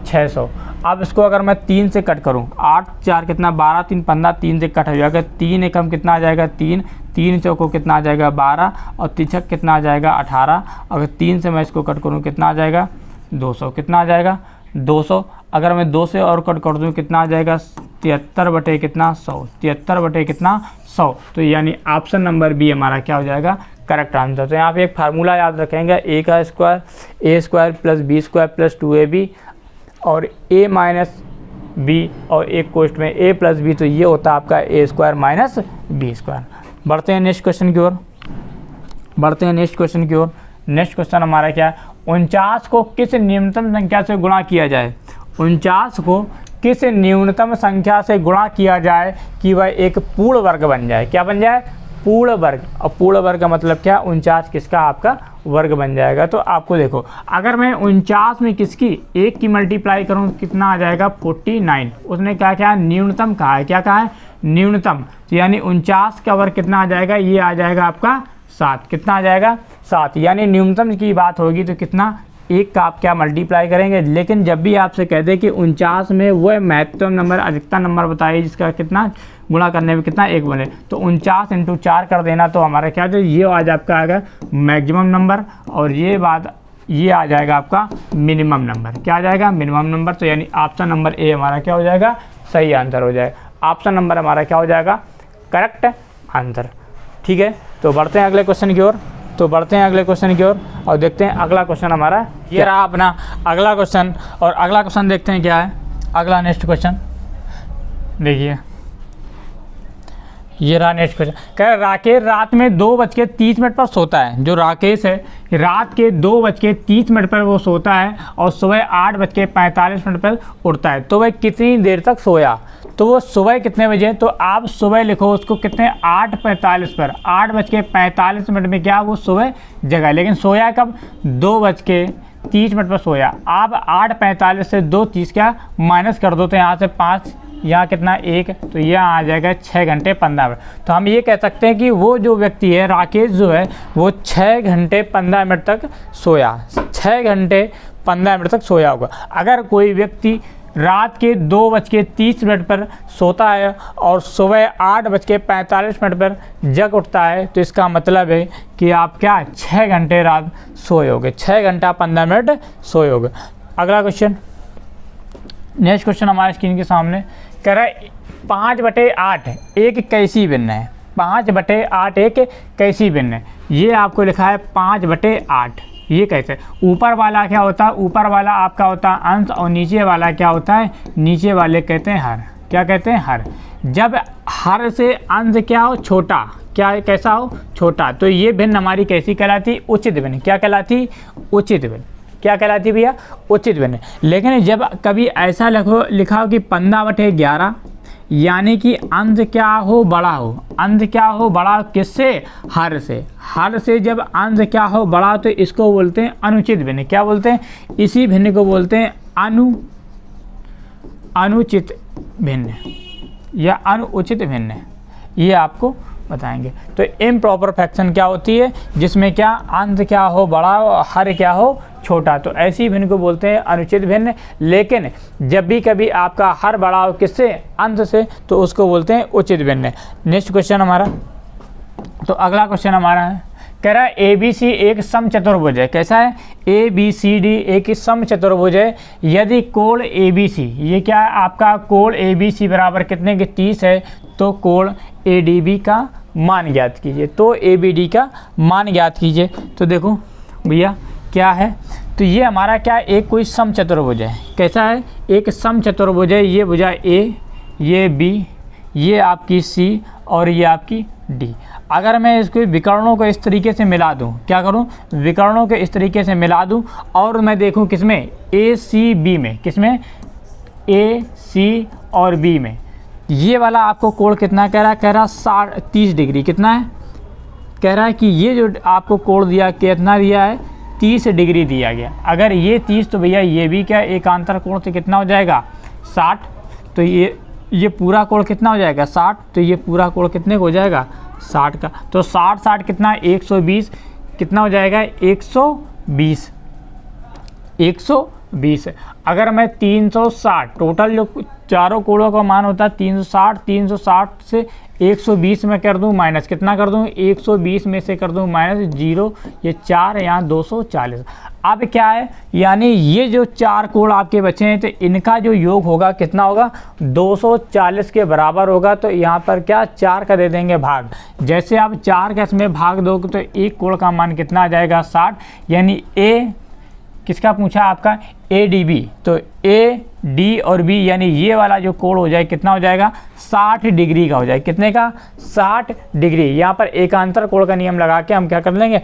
600। अब इसको अगर मैं 3 से कट करूँ, 8 4 कितना 12 3 15, 3 से कट हो जाएगा, 3 एकम कितना आ जाएगा 3, 3 चौको कितना आ जाएगा 12, और 3 छक कितना आ जाएगा 18, अगर 3 से मैं इसको कट करूँ कितना आ जाएगा 200, कितना आ जाएगा 200। अगर मैं 2 से और कट कर दूँ कितना आ जाएगा 73 बटे कितना 100, 73 बटे कितना 100, तो यानी ऑप्शन नंबर बी हमारा क्या हो जाएगा करेक्ट आंसर। तो यहाँ पे एक फार्मूला याद रखेंगे, a का square a square plus B square plus 2ab, और a माइनस बी, और एक क्वेश्चन में a प्लस बी, तो ये होता है आपका a square minus B square. बढ़ते हैं नेक्स्ट क्वेश्चन की ओर, बढ़ते हैं नेक्स्ट क्वेश्चन की ओर। नेक्स्ट क्वेश्चन हमारा क्या है, 49 को किस न्यूनतम संख्या से गुणा किया जाए, 49 को किस न्यूनतम संख्या से गुणा किया जाए कि वह एक पूर्ण वर्ग बन जाए। क्या बन जाए? पूर्ण वर्ग। और पूर्ण वर्ग का मतलब क्या? 49 किसका? आपका वर्ग बन जाएगा। तो आपको देखो, अगर मैं 49 में किसकी 1 की मल्टीप्लाई करूँ कितना आ जाएगा? 49। उसने क्या क्या न्यूनतम कहा है? क्या कहा है? न्यूनतम। तो यानी 49 का वर्ग कितना आ जाएगा? ये आ जाएगा आपका 7। कितना आ जाएगा? 7। यानी न्यूनतम की बात होगी तो कितना? 1 का आप क्या मल्टीप्लाई करेंगे। लेकिन जब भी आपसे कह दे कि 49 में वह महत्तम नंबर, अधिकतम नंबर बताइए जिसका कितना गुणा करने में कितना 1 बने, तो 49 × 4 कर देना। तो हमारा क्या है? ये आज आपका आएगा मैक्सिमम नंबर, और ये आ जाएगा आपका मिनिमम नंबर। क्या आ जाएगा? Minimum number. तो यानी ऑप्शन नंबर ए हमारा क्या हो जाएगा? सही आंसर हो जाएगा। ऑप्शन नंबर हमारा क्या हो जाएगा? Correct answer. ठीक है, तो बढ़ते हैं अगले क्वेश्चन की ओर। और देखते हैं अगला क्वेश्चन हमारा ये रहा अपना अगला क्वेश्चन। और अगला क्वेश्चन देखते हैं क्या है। अगला नेक्स्ट क्वेश्चन देखिए, ये रहा नेक्स्ट क्वेश्चन। कह रहा राकेश रात में 2:30 पर सोता है। जो राकेश है रात के 2:30 पर वो सोता है और सुबह 8:45 पर उठता है। तो वह कितनी देर तक सोया? तो वो सुबह कितने बजे? तो आप सुबह लिखो उसको कितने? 8:45 पर। 8:45 में क्या वो सुबह जगा, लेकिन सोया कब? 2:30 पर सोया। आप 8:45 से 2:30 क्या माइनस कर दो, तो यहाँ से 5, यहाँ कितना 1, तो यह आ जाएगा 6 घंटे 15 मिनट। तो हम ये कह सकते हैं कि वो जो व्यक्ति है राकेश जो है वो 6 घंटे 15 मिनट तक सोया। 6 घंटे 15 मिनट तक सोया होगा। अगर कोई व्यक्ति रात के 2:30 पर सोता है और सुबह 8:45 पर जग उठता है, तो इसका मतलब है कि आप क्या 6 घंटे रात सोए होगे, 6 घंटा 15 मिनट सोए होगे। अगला क्वेश्चन, नेक्स्ट क्वेश्चन हमारे स्क्रीन के सामने कह रहा है 5/8 एक कैसी भिन्न है। 5/8 एक कैसी भिन्न है। ये आपको लिखा है 5/8। ये कैसे? ऊपर वाला क्या होता है? ऊपर वाला आपका होता है अंश, और नीचे वाला क्या होता है? नीचे वाले कहते हैं हर। क्या कहते हैं? हर। जब हर से अंश क्या हो? छोटा। क्या कैसा हो? छोटा। तो ये भिन्न हमारी कैसी कहलाती? उचित भिन्न। क्या कहलाती? उचित भिन्न। क्या कहलाती भैया? उचित भिन्न। लेकिन जब कभी ऐसा लिखा हो कि 15/11, यानी कि अंश क्या हो? बड़ा हो। अंश क्या हो? बड़ा हो। किससे? हर से। हर से जब अंश क्या हो? बड़ा, तो इसको बोलते हैं अनुचित भिन्न। क्या बोलते हैं? इसी भिन्न को बोलते हैं अनुचित भिन्न या अनुचित भिन्न। ये आपको बताएंगे। तो इम्प्रॉपर फ्रैक्शन क्या होती है? जिसमें क्या अंश क्या हो? बड़ा हो, हर क्या हो? छोटा। तो ऐसी भिन्न को बोलते हैं अनुचित भिन्न। लेकिन जब भी कभी आपका हर बड़ा हो किससे? अंश से, तो उसको बोलते हैं उचित भिन्न। नेक्स्ट क्वेश्चन हमारा, तो अगला क्वेश्चन हमारा है, कह रहा है ABC एक समचतुर्भुज है। कैसा है? ABCD एक समचतुर्भुज है। यदि कोण ABC, ये क्या है आपका? कोण ABC बराबर कितने के? 30 है। तो कोण ADB का मान ज्ञात कीजिए। तो ABD का मान ज्ञात कीजिए। तो देखो भैया क्या है, तो ये हमारा क्या एक कोई समचतुर्भुज है। कैसा है? एक समचतुर्भुज है। ये भुजा A, ये B, ये आपकी C और ये आपकी D। अगर मैं इसको विकर्णों को इस तरीके से मिला दूं, क्या करूं? विकर्णों को इस तरीके से मिला दूं और मैं देखूं किसमें? ACB में। किसमें? AC और B में। ये वाला आपको कोण कितना कह रहा है? कह रहा 30 डिग्री। कितना है? कह रहा है कि ये जो आपको कोण दिया कितना दिया है? 30 डिग्री दिया गया। अगर ये 30, तो भैया ये भी क्या एकांतर कोण से कितना हो जाएगा? 60। तो ये पूरा कोण कितना हो जाएगा? 60। तो ये पूरा कोण कितने को हो जाएगा? 60 का। तो 60 कितना? 120। कितना हो जाएगा? 120। 120। अगर मैं 360, टोटल जो चारों कोणों का मान होता है 360 से 120 में कर दूं माइनस। कितना कर दूं? 120 में से कर दूं माइनस 0, ये 4, यहाँ 240। अब क्या है? यानी ये जो 4 कोण आपके बचे हैं, तो इनका जो योग होगा कितना होगा? 240 के बराबर होगा। तो यहाँ पर क्या 4 का दे देंगे भाग। जैसे आप 4 का इसमें भाग दोगे तो एक कोण का मान कितना आ जाएगा? 60। यानी A किसका पूछा आपका? ADB। तो AD और B यानी ये वाला जो कोण हो जाए कितना हो जाएगा? 60 डिग्री का हो जाए। कितने का? 60 डिग्री। यहाँ पर एकांतर कोण का नियम लगा के हम क्या कर लेंगे?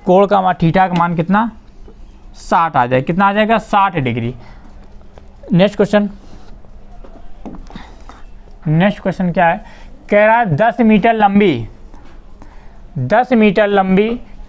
कोण का मान थीटा का मान कितना? 60 आ जाए। कितना आ जाएगा? 60 degree. Next question, next question क्या है, कह रहा है 10 मीटर लंबी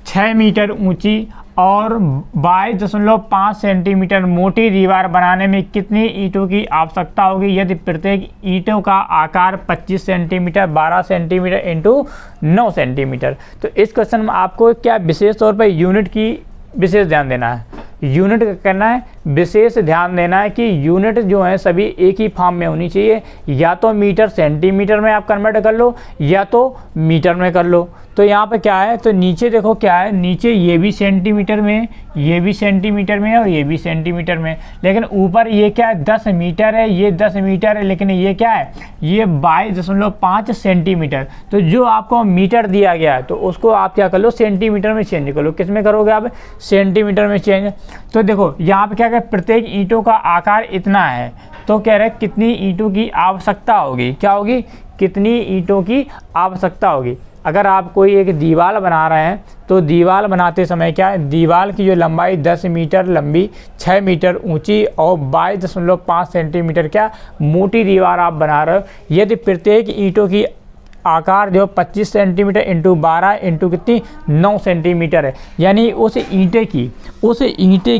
6 मीटर ऊंची और 22.5 सेंटीमीटर मोटी दीवार बनाने में कितनी ईंटों की आवश्यकता होगी यदि प्रत्येक ईंटों का आकार 25 सेंटीमीटर 12 सेंटीमीटर इंटू 9 सेंटीमीटर। तो इस क्वेश्चन में आपको क्या विशेष तौर पर यूनिट की विशेष ध्यान देना है, यूनिट का करना है, विशेष ध्यान देना है कि यूनिट जो है सभी एक ही फॉर्म में होनी चाहिए, या तो मीटर सेंटीमीटर में आप कन्वर्ट कर लो या तो मीटर में कर लो। तो यहाँ पे क्या है, तो नीचे देखो क्या है, नीचे ये भी सेंटीमीटर में, ये भी सेंटीमीटर में और ये भी सेंटीमीटर में, लेकिन ऊपर ये क्या है 10 मीटर है, ये 10 मीटर है, लेकिन ये क्या है, ये 22.5 सेंटीमीटर। तो जो आपको मीटर दिया गया है तो उसको आप क्या कर लो, सेंटीमीटर में चेंज कर लो। किस में करोगे आप, सेंटीमीटर में चेंज। तो देखो यहाँ पे क्या है, प्रत्येक ईंटों का आकार इतना है, तो कह रहे कितनी ईंटों की आवश्यकता होगी, क्या होगी, कितनी ईंटों की आवश्यकता होगी। अगर आप कोई एक दीवार बना रहे हैं तो दीवार बनाते समय क्या है, दीवार की जो लंबाई 10 मीटर लंबी 6 मीटर ऊंची और 22.5 सेंटीमीटर क्या मोटी दीवार आप बना रहे हो, यदि प्रत्येक ईंटों की आकार जो 25 सेंटीमीटर इंटू 12 इंटू कितनी 9 सेंटीमीटर है, यानी उस ईंटे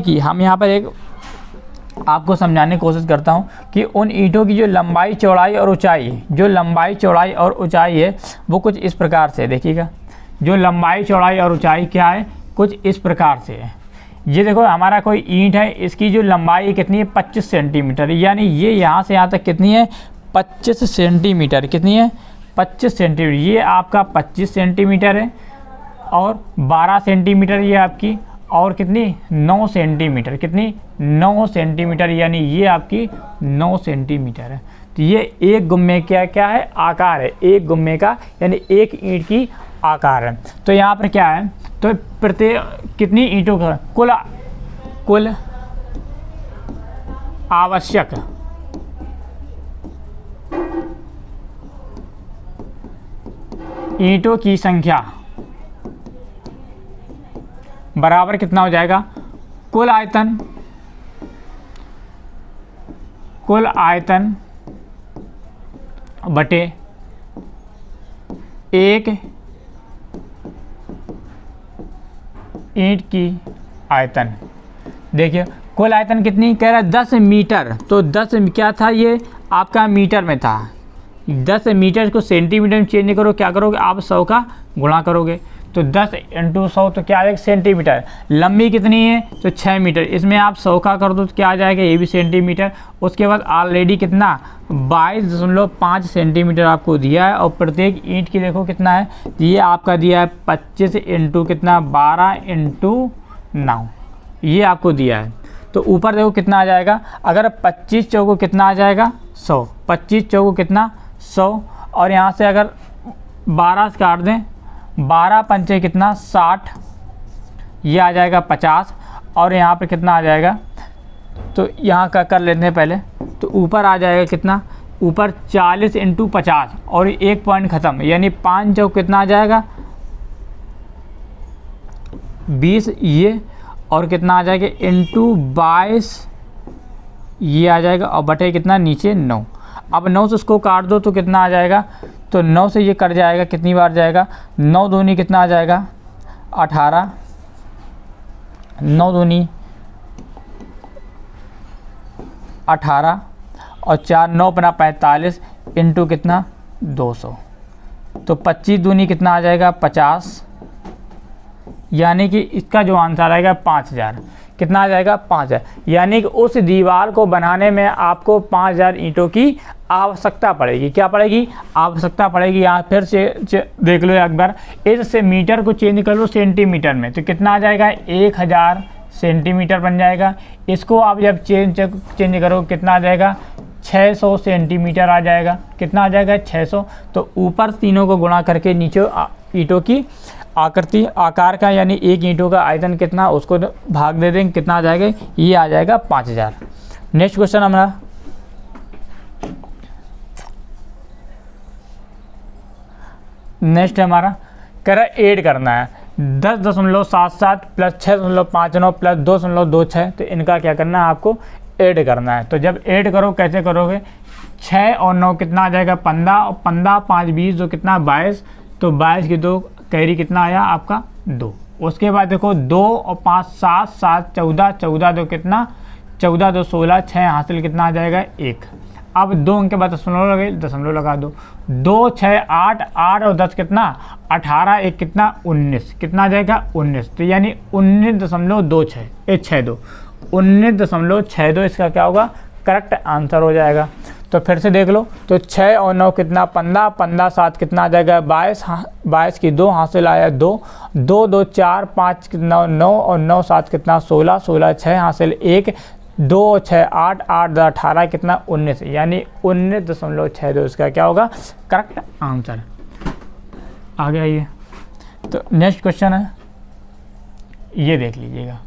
की हम यहाँ पर एक आपको समझाने की कोशिश करता हूँ कि उन ईंटों की जो लंबाई चौड़ाई और ऊंचाई है वो कुछ इस प्रकार से देखिएगा। जो लंबाई चौड़ाई और ऊंचाई क्या है, कुछ इस प्रकार से है। ये देखो हमारा कोई ईंट है, इसकी जो लंबाई कितनी है 25 सेंटीमीटर, यानी ये यहाँ से यहाँ तक कितनी है 25 सेंटीमीटर, कितनी है 25 सेंटीमीटर। ये आपका 25 सेंटीमीटर है और 12 सेंटीमीटर ये आपकी, और कितनी 9 सेंटीमीटर, कितनी 9 सेंटीमीटर, यानी ये आपकी 9 सेंटीमीटर है। तो ये एक गुम्मे क्या क्या है, आकार है, एक गुम्मे का यानी एक ईंट की आकार है। तो यहाँ पर क्या है, तो प्रत्येक कितनी ईंटों का कुल आवश्यक ईंटों की संख्या बराबर कितना हो जाएगा, कुल आयतन बटे एक ईंट की आयतन। देखिए कुल आयतन कितनी कह रहा है 10 मीटर, तो 10 क्या था, ये आपका मीटर में था। 10 मीटर को सेंटीमीटर में चेंज करो, क्या करोगे आप 100 का गुणा करोगे, तो 10 इंटू 100 तो क्या आ जाएगा सेंटीमीटर। लंबी कितनी है तो 6 मीटर, इसमें आप 100 का कर दो तो क्या आ जाएगा, ये भी सेंटीमीटर। उसके बाद ऑलरेडी कितना 22.5 सेंटीमीटर आपको दिया है, और प्रत्येक ईंट की देखो कितना है, ये आपका दिया है 25 इंटू कितना 12 इंटू 9, ये आपको दिया है। तो ऊपर देखो कितना आ जाएगा, अगर 25 चौको कितना आ जाएगा 100, 25 चौको कितना 100, और यहाँ से अगर 12 से काट दें, 12 पंचे कितना 60, ये आ जाएगा 50, और यहाँ पर कितना आ जाएगा, तो यहाँ का कर लेते हैं पहले, तो ऊपर आ जाएगा कितना, ऊपर 40 इंटू 50 और एक पॉइंट ख़त्म, यानी 5 चौक कितना आ जाएगा 20, ये और कितना आ जाएगा इंटू 22, ये आ जाएगा, और बटे कितना नीचे 9। अब 9 से उसको काट दो तो कितना आ जाएगा, तो 9 से ये कट जाएगा, कितनी बार जाएगा, 9 दूनी कितना आ जाएगा 18, 9 दूनी 18 और 4 9 अपना 45 इंटू कितना 200, तो 25 दूनी कितना आ जाएगा 50, यानी कि इसका जो आंसर आएगा 5000, कितना आ जाएगा 5000, यानी कि उस दीवार को बनाने में आपको 5000 ईंटों की आवश्यकता पड़ेगी। क्या पड़ेगी, आवश्यकता पड़ेगी। यहाँ फिर से देख लो एक बार, इससे मीटर को चेंज कर लो सेंटीमीटर में, तो कितना आ जाएगा 1000 सेंटीमीटर बन जाएगा। इसको आप जब चेंज करो कितना आ जाएगा 600 सेंटीमीटर आ जाएगा, कितना आ जाएगा 600। तो ऊपर तीनों को गुणा करके नीचे ईंटों की आकृति आकार का, यानी एक ईंटों का आयतन कितना उसको भाग दे देंगे, कितना आ जाएगा, ये आ जाएगा 5000। नेक्स्ट क्वेश्चन हमारा, नेक्स्ट हमारा कह रहा है ऐड करना है 10.77 प्लस 6.59 प्लस 2.26, तो इनका क्या करना है आपको ऐड करना है। तो जब ऐड करो कैसे करोगे, 6 और 9 कितना आ जाएगा 15, और 15 5 20 जो कितना 22, तो 22 की 2 कैरी कितना आया आपका 2। उसके बाद देखो 2 और 5 7, 7 14, 14 2 कितना 14 2 16, 6 हासिल कितना आ जाएगा 1। अब 2 अंक के बाद दशमलव लगे, दशमलव लगा दो, 2 6 8, 8 और 10 कितना 18, 1 कितना 19, कितना आ जाएगा 19। तो यानी 19.62 19.62 इसका क्या होगा करेक्ट आंसर हो जाएगा। तो फिर से देख लो, तो 6 और 9 कितना 15, 15 7 कितना आ जाएगा 22, 22 की 2 हासिल आया 2, 2 2 4 5 कितना 9, और 9 7 कितना 16, 16 6 हासिल 1, 2 6 8, 8 18 कितना 19, यानी 19.62 इसका क्या होगा करेक्ट आंसर। आगे आइए, तो नेक्स्ट क्वेश्चन है, ये देख लीजिएगा।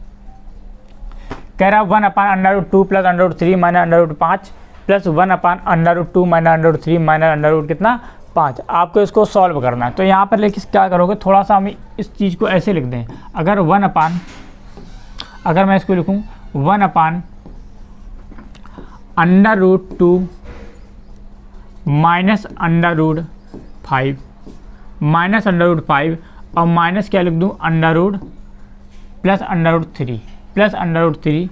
कह रहा 1/√2 plus √3 minus √5 plus 1/√2 minus √3 minus कितना 5। आपको इसको सॉल्व करना है। तो यहाँ पर लेकिन क्या करोगे, थोड़ा सा हम इस चीज़ को ऐसे लिख दें। अगर मैं इसको लिखूँ 1/√2 माइनस √5 माइनस √5 और माइनस क्या लिख दूँ प्लस √3 प्लस √3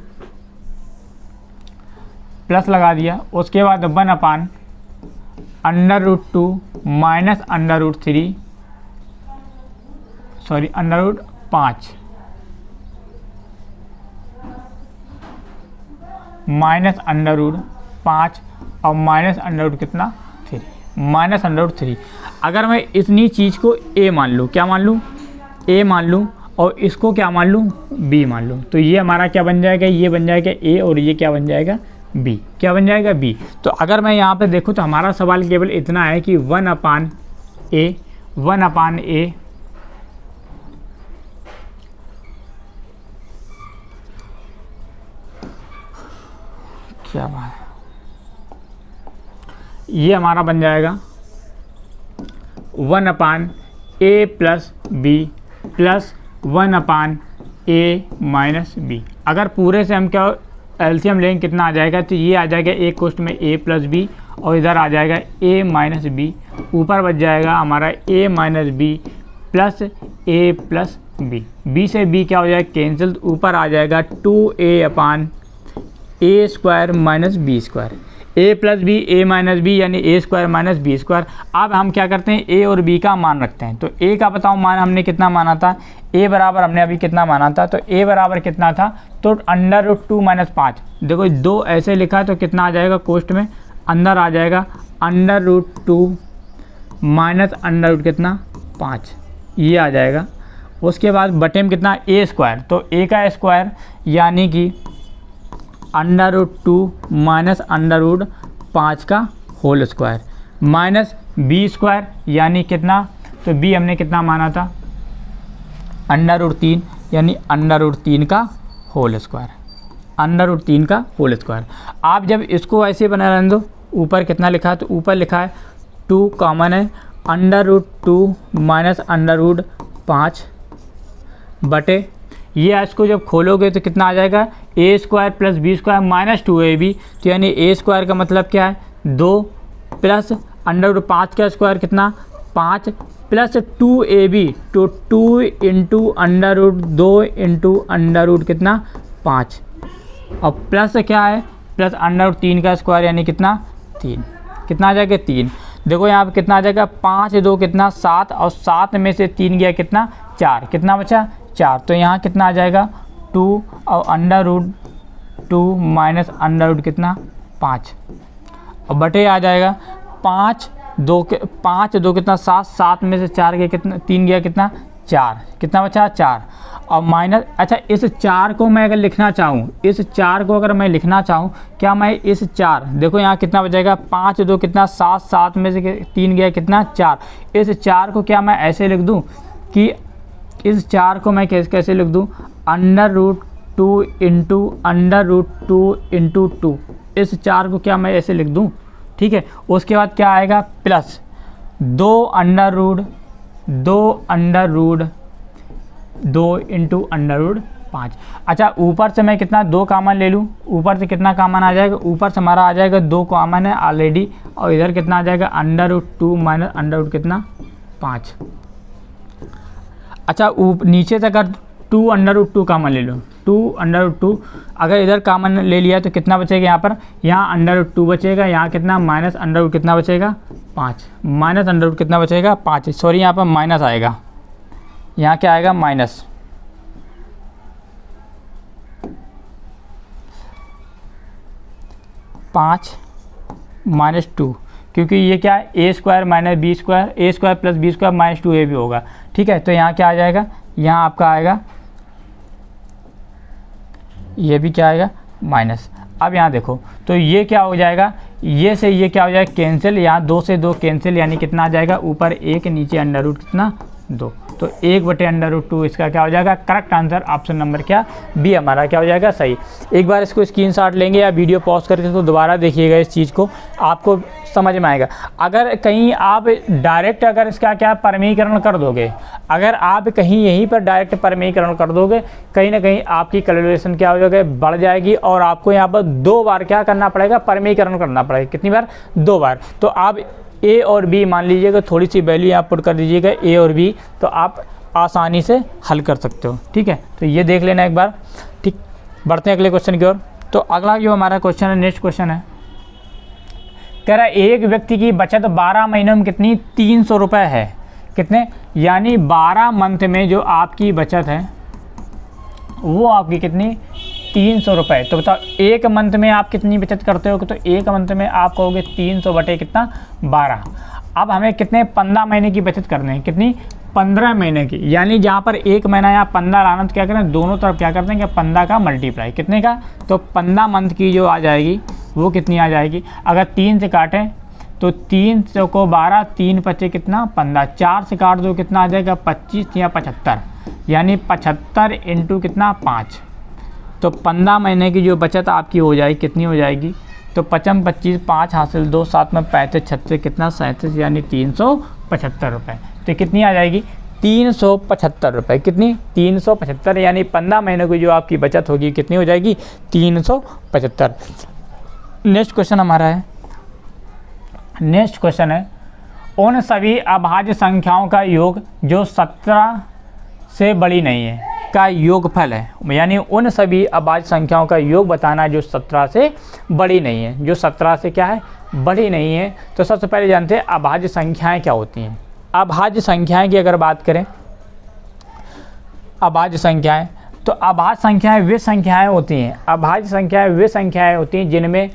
प्लस लगा दिया। उसके बाद 1/√2 माइनस √3 सॉरी √5 माइनस √5 और माइनस कितना 3 माइनस √3। अगर मैं इतनी चीज़ को a मान लूँ, क्या मान लूँ a मान लूँ, और इसको क्या मान लूँ b मान लूँ, तो ये हमारा क्या बन जाएगा, ये बन जाएगा a और ये क्या बन जाएगा b, क्या बन जाएगा b। तो अगर मैं यहाँ पे देखूँ तो हमारा सवाल केवल इतना है कि 1/a क्या बात है, ये हमारा बन जाएगा 1/a plus b plus 1/a minus b। अगर पूरे से हम क्या एलसीएम लेंगे कितना आ जाएगा, तो ये आ जाएगा एक कोष्ठ में a प्लस b और इधर आ जाएगा a माइनस b, ऊपर बच जाएगा हमारा a minus b plus a plus b। b से b क्या हो जाएगा कैंसिल, ऊपर आ जाएगा 2a/a² minus b², a plus b a minus b यानी a² माइनस b²। अब हम क्या करते हैं a और b का मान रखते हैं। तो a का बताओ मान हमने कितना माना था, a बराबर हमने अभी कितना माना था, तो a बराबर कितना था, तो √2 माइनस 5। देखो 2 ऐसे लिखा है तो कितना आ जाएगा कोष्ठ में, अंदर आ जाएगा √2 माइनस कितना 5, ये आ जाएगा। उसके बाद बटे में कितना a², तो a का स्क्वायर यानी कि √2 माइनस √5 का होल स्क्वायर माइनस b² यानी कितना, तो b हमने कितना माना था √3 यानी √3 का होल स्क्वायर, √3 का होल स्क्वायर। आप जब इसको ऐसे बना रहने दो, ऊपर कितना लिखा है, तो ऊपर लिखा है 2 कॉमन है, √2 माइनस √5 बटे ये इसको जब खोलोगे तो कितना आ जाएगा a² plus b² minus 2ab। तो यानी a² का मतलब क्या है 2 प्लस √5 का स्क्वायर कितना 5 प्लस 2ab, तो 2 इंटू √2 इंटू कितना 5, और प्लस क्या है प्लस √3 का स्क्वायर यानी कितना 3, कितना आ जाएगा 3। देखो यहाँ पे कितना आ जाएगा 5 2 कितना 7, और 7 में से 3 गया कितना 4, कितना बचा 4। तो यहाँ कितना आ जाएगा 2 और √2 माइनस कितना 5, और बटे आ जाएगा 5 2 कितना 7, 7 में से 4 गया कितना 3 गया कितना 4, कितना बचा 4, और माइनस। अच्छा इस 4 को मैं अगर लिखना चाहूँ, इस 4 को अगर मैं लिखना चाहूँ, क्या मैं इस 4 देखो यहाँ कितना बचेगा 5 2 कितना 7, 7 में से 3 गया कितना 4। इस 4 को क्या मैं ऐसे लिख दूँ कि इस 4 को मैं कैसे लिख दूँ √2 इंटू 2, इस 4 को क्या मैं ऐसे लिख दूँ, ठीक है। उसके बाद क्या आएगा प्लस 2 इंटू √5, 5। अच्छा ऊपर से मैं कितना 2 कॉमन ले लूँ, ऊपर से कितना कॉमन आ जाएगा, ऊपर से हमारा आ जाएगा 2 कॉमन है ऑलरेडी, और इधर कितना आ जाएगा √2 माइनस √ कितना 5। अच्छा नीचे से अगर 2 √2 कॉमन ले लो, 2 अगर इधर कॉमन ले लिया तो कितना बचेगा यहाँ पर, यहाँ √2 बचेगा, यहाँ कितना माइनस √ कितना बचेगा 5, माइनस √ कितना बचेगा 5, सॉरी यहाँ पर माइनस आएगा, यहाँ क्या आएगा माइनस, -2, क्योंकि ये क्या है a² - b², a² + b² - 2a भी होगा, ठीक है। तो यहाँ क्या आ जाएगा, यहाँ आपका आएगा, ये भी क्या आएगा माइनस। अब यहाँ देखो तो ये क्या हो जाएगा, ये से ये क्या हो जाएगा कैंसिल, यहाँ 2 से 2 कैंसिल, यानी कितना आ जाएगा ऊपर 1 नीचे √ कितना 2, तो 1/√2 इसका क्या हो जाएगा करेक्ट आंसर, ऑप्शन नंबर क्या बी हमारा क्या हो जाएगा सही। एक बार इसको स्क्रीनशॉट लेंगे या वीडियो पॉज करके इसको दोबारा देखिएगा, इस चीज़ को आपको समझ में आएगा। अगर कहीं आप डायरेक्ट अगर इसका क्या परमीकरण कर दोगे, अगर आप कहीं यहीं पर डायरेक्ट परमीकरण कर दोगे, कहीं ना कहीं आपकी कैलकुलेशन क्या हो जाएगा बढ़ जाएगी, और आपको यहाँ पर 2 बार क्या करना पड़ेगा परमीकरण करना पड़ेगा, कितनी बार 2 बार। तो आप ए और बी मान लीजिएगा, थोड़ी सी वैल्यू यहाँ पुट कर दीजिएगा ए और बी, तो आप आसानी से हल कर सकते हो, ठीक है। तो ये देख लेना एक बार, ठीक। बढ़ते हैं अगले क्वेश्चन की ओर। तो अगला जो हमारा क्वेश्चन है, नेक्स्ट क्वेश्चन है, कह रहा है एक व्यक्ति की बचत 12 महीनों में कितनी 300 रुपये है, कितने, यानी 12 मंथ में जो आपकी बचत है वो आपकी कितनी 300 रुपये। तो बताओ एक मंथ में आप कितनी बचत करते हो, तो एक मंथ में आप कहोगे 300 बटे कितना 12। अब हमें कितने 15 महीने की बचत करनी है, कितनी 15 महीने की, यानी जहाँ पर एक महीना या 15 लाना तो क्या करें दोनों तरफ क्या करते हैं कि 15 का मल्टीप्लाई कितने का, तो 15 मंथ की जो आ जाएगी वो कितनी आ जाएगी, अगर 3 से काटें तो 300 को 12, 3 × कितना 15, 4 से काट दो कितना आ जाएगा 25 या 75, यानी 75 × कितना 5। तो 15 महीने की जो बचत आपकी हो जाएगी कितनी हो जाएगी, तो 55 25 5 हासिल 2 7 में 35 36 कितना 37, यानी 375 रुपये। तो कितनी आ जाएगी 375 रुपये, कितनी 375, यानी 15 महीने की जो आपकी बचत होगी कितनी हो जाएगी 375। नेक्स्ट क्वेश्चन हमारा है, नेक्स्ट क्वेश्चन है, उन सभी अभाज्य संख्याओं का योग जो 17 से बड़ी नहीं है का योगफल है, यानी उन सभी अभाज्य संख्याओं का योग बताना है जो 17 से बड़ी नहीं है, जो 17 से क्या है बड़ी नहीं है। तो सबसे पहले जानते हैं अभाज्य संख्याएं क्या होती हैं। अभाज्य संख्याएं की अगर बात करें, अभाज्य संख्याएं, तो अभाज्य संख्याएं वे संख्याएं होती हैं, अभाज्य संख्याएं वे संख्याएं होती हैं जिनमें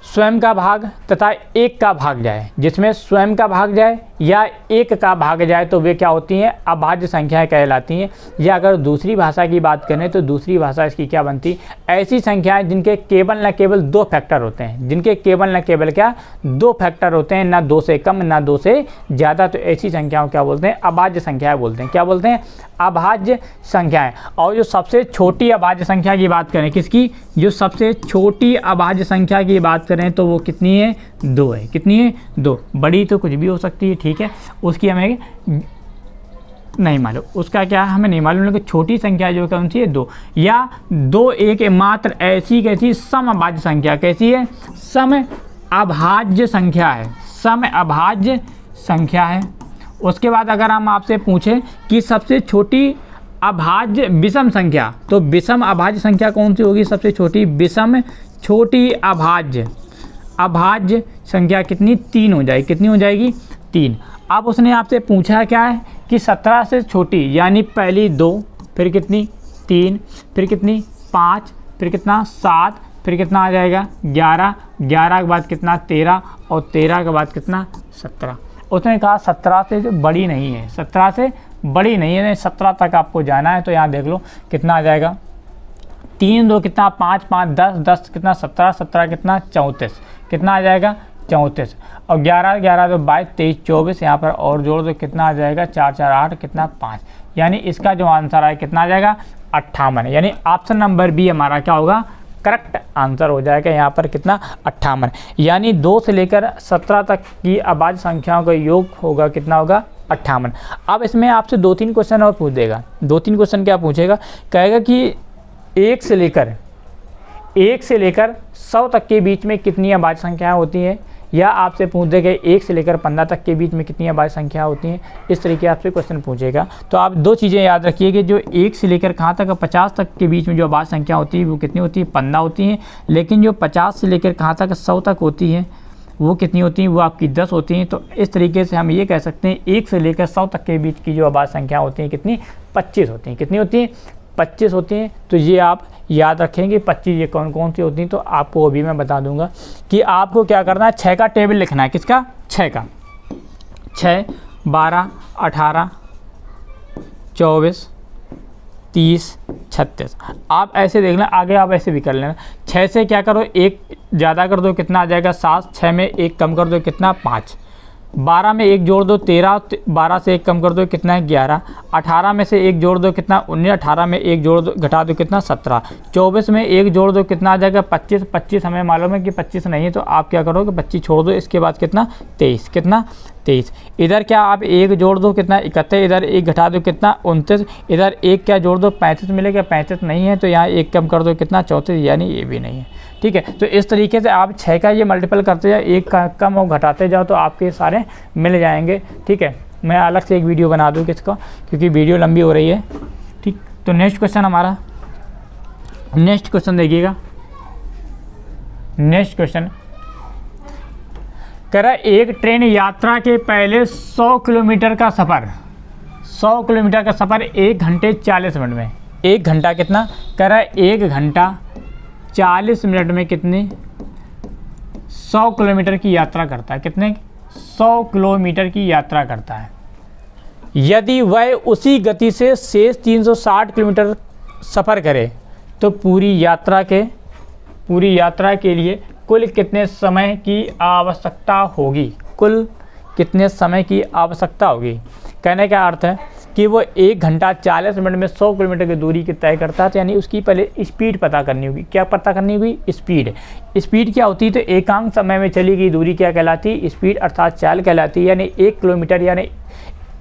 स्वयं का भाग तथा एक का भाग जाए, जिसमें स्वयं का भाग जाए या एक का भाग जाए तो वे क्या होती हैं अभाज्य संख्याएं कहलाती हैं। या अगर दूसरी भाषा की बात करें तो दूसरी भाषा इसकी क्या बनती, ऐसी संख्याएं जिनके केवल न केवल 2 फैक्टर होते हैं, जिनके केवल न केवल क्या 2 फैक्टर होते हैं, ना 2 से कम ना 2 से ज़्यादा, तो ऐसी संख्याओं क्या बोलते हैं अभाज्य संख्याएं बोलते हैं। क्या बोलते हैं अभाज्य संख्याएं। और जो सबसे छोटी अभाज्य संख्या की बात करें, किसकी, जो सबसे छोटी अभाज्य संख्या की बात करें तो वो कितनी है 2 है, कितनी है 2, बड़ी तो कुछ भी हो सकती है, ठीक है, उसकी हमें नहीं मालूम, उसका क्या हमें नहीं मालूम, लेकिन छोटी संख्या जो कौन सी है 2, या 2 एक मात्र ऐसी कैसी सम अभाज्य संख्या, कैसी है सम अभाज्य संख्या है, सम अभाज्य संख्या है। उसके बाद अगर हम आपसे पूछें कि सबसे छोटी अभाज्य विषम संख्या, तो विषम अभाज्य संख्या कौन सी होगी सबसे छोटी, विषम छोटी अभाज्य संख्या कितनी 3 हो जाएगी, कितनी हो जाएगी 3। अब उसने आपसे पूछा क्या है कि 17 से छोटी, यानी पहली 2, फिर कितनी 3, फिर कितनी 5, फिर कितना 7, फिर कितना आ जाएगा 11, 11 के बाद कितना 13, और 13 के बाद कितना 17। उसने कहा 17 से जो बड़ी नहीं है, 17 से बड़ी नहीं है, 17 तक आपको जाना है। तो यहाँ देख लो कितना आ जाएगा 3 2 कितना 5 5 10 10 कितना 17 17 कितना 34, कितना आ जाएगा 34, और 11 11 तो 22 23 24, यहाँ पर और जोड़ दो कितना आ जाएगा 4 4 8 कितना 5, यानी इसका जो आंसर है कितना आ जाएगा 58, यानी ऑप्शन नंबर बी हमारा क्या होगा करेक्ट आंसर हो जाएगा यहाँ पर कितना 58, यानी 2 से लेकर 17 तक की अभाज्य संख्याओं का योग होगा कितना होगा 58। अब इसमें आपसे 2-3 क्वेश्चन और पूछ देगा। 2-3 क्वेश्चन क्या पूछेगा, कहेगा कि 1 से लेकर 100 तक के बीच में कितनी अभाज्य संख्याएं होती हैं, या आपसे पूछ देगा 1 से लेकर 15 तक के बीच में कितनी अभाज्य संख्या होती हैं। इस तरीके आपसे क्वेश्चन पूछेगा। तो आप 2 चीज़ें याद रखिए कि जो 1 से लेकर कहाँ तक 50 तक के बीच में जो अभाज्य संख्या होती है वो कितनी होती है, 15 होती हैं। लेकिन जो 50 से लेकर कहाँ तक 100 तक होती है वो कितनी होती हैं, वो आपकी 10 होती हैं। तो इस तरीके से हम ये कह सकते हैं 1 से लेकर 100 तक के बीच की जो अभाज्य संख्या होती हैं कितनी, 25 होती हैं। कितनी होती हैं, 25 होती हैं। तो ये आप याद रखेंगे 25 ये कौन कौन सी होती हैं। तो आपको अभी मैं बता दूंगा कि आपको क्या करना है, 6 का टेबल लिखना है। किसका, 6 का। 6, 12, 18, 24, 30, 36। आप ऐसे देख लें, आगे आप ऐसे भी कर लेना। 6 से क्या करो, 1 ज़्यादा कर दो, कितना आ जाएगा 7। 6 में 1 कम कर दो, कितना 5। 12 में 1 जोड़ दो 13, 12 से 1 कम कर दो, कितना है 11। 18 में से 1 जोड़ दो, कितना 19। 18 में 1 जोड़ दो, घटा दो, कितना 17। 24 में 1 जोड़ दो, कितना आ जाएगा 25। 25 हमें मालूम है कि 25 नहीं है, तो आप क्या करोगे 25 छोड़ दो। इसके बाद कितना 23, कितना 23। इधर क्या आप 1 जोड़ दो, कितना 31। इधर 1 घटा दो, कितना 29। इधर 1 क्या जोड़ दो, 35 मिलेगा। 35 नहीं है, तो यहाँ 1 कम कर दो, कितना 34, यानी ये भी नहीं है। ठीक है, तो इस तरीके से आप 6 का ये मल्टीपल करते जाओ, 1 का कम और घटाते जाओ, तो आपके सारे मिल जाएंगे। ठीक है, मैं अलग से एक वीडियो बना दूँ किसका, क्योंकि वीडियो लंबी हो रही है। ठीक, तो नेक्स्ट क्वेश्चन हमारा, नेक्स्ट क्वेश्चन देखिएगा। नेक्स्ट क्वेश्चन कह रहा है एक ट्रेन यात्रा के पहले 100 किलोमीटर का सफ़र, 100 किलोमीटर का सफ़र 1 घंटे 40 मिनट में, 1 घंटा कितना कह रहा है, 1 घंटा 40 मिनट में कितने 100 किलोमीटर की यात्रा करता है। कितने 100 किलोमीटर की यात्रा करता है। यदि वह उसी गति से शेष 360 किलोमीटर सफ़र करे तो पूरी यात्रा के लिए कुल कितने समय की आवश्यकता होगी, कुल कितने समय की आवश्यकता होगी। कहने का अर्थ है कि वो 1 घंटा 40 मिनट में 100 किलोमीटर की दूरी की तय करता है, तो यानी उसकी पहले स्पीड पता करनी होगी। क्या पता करनी होगी, स्पीड। स्पीड क्या होती है, तो एकांक समय में चली गई दूरी क्या कहलाती है, स्पीड अर्थात चाल कहलाती है। यानी 1 किलोमीटर, यानी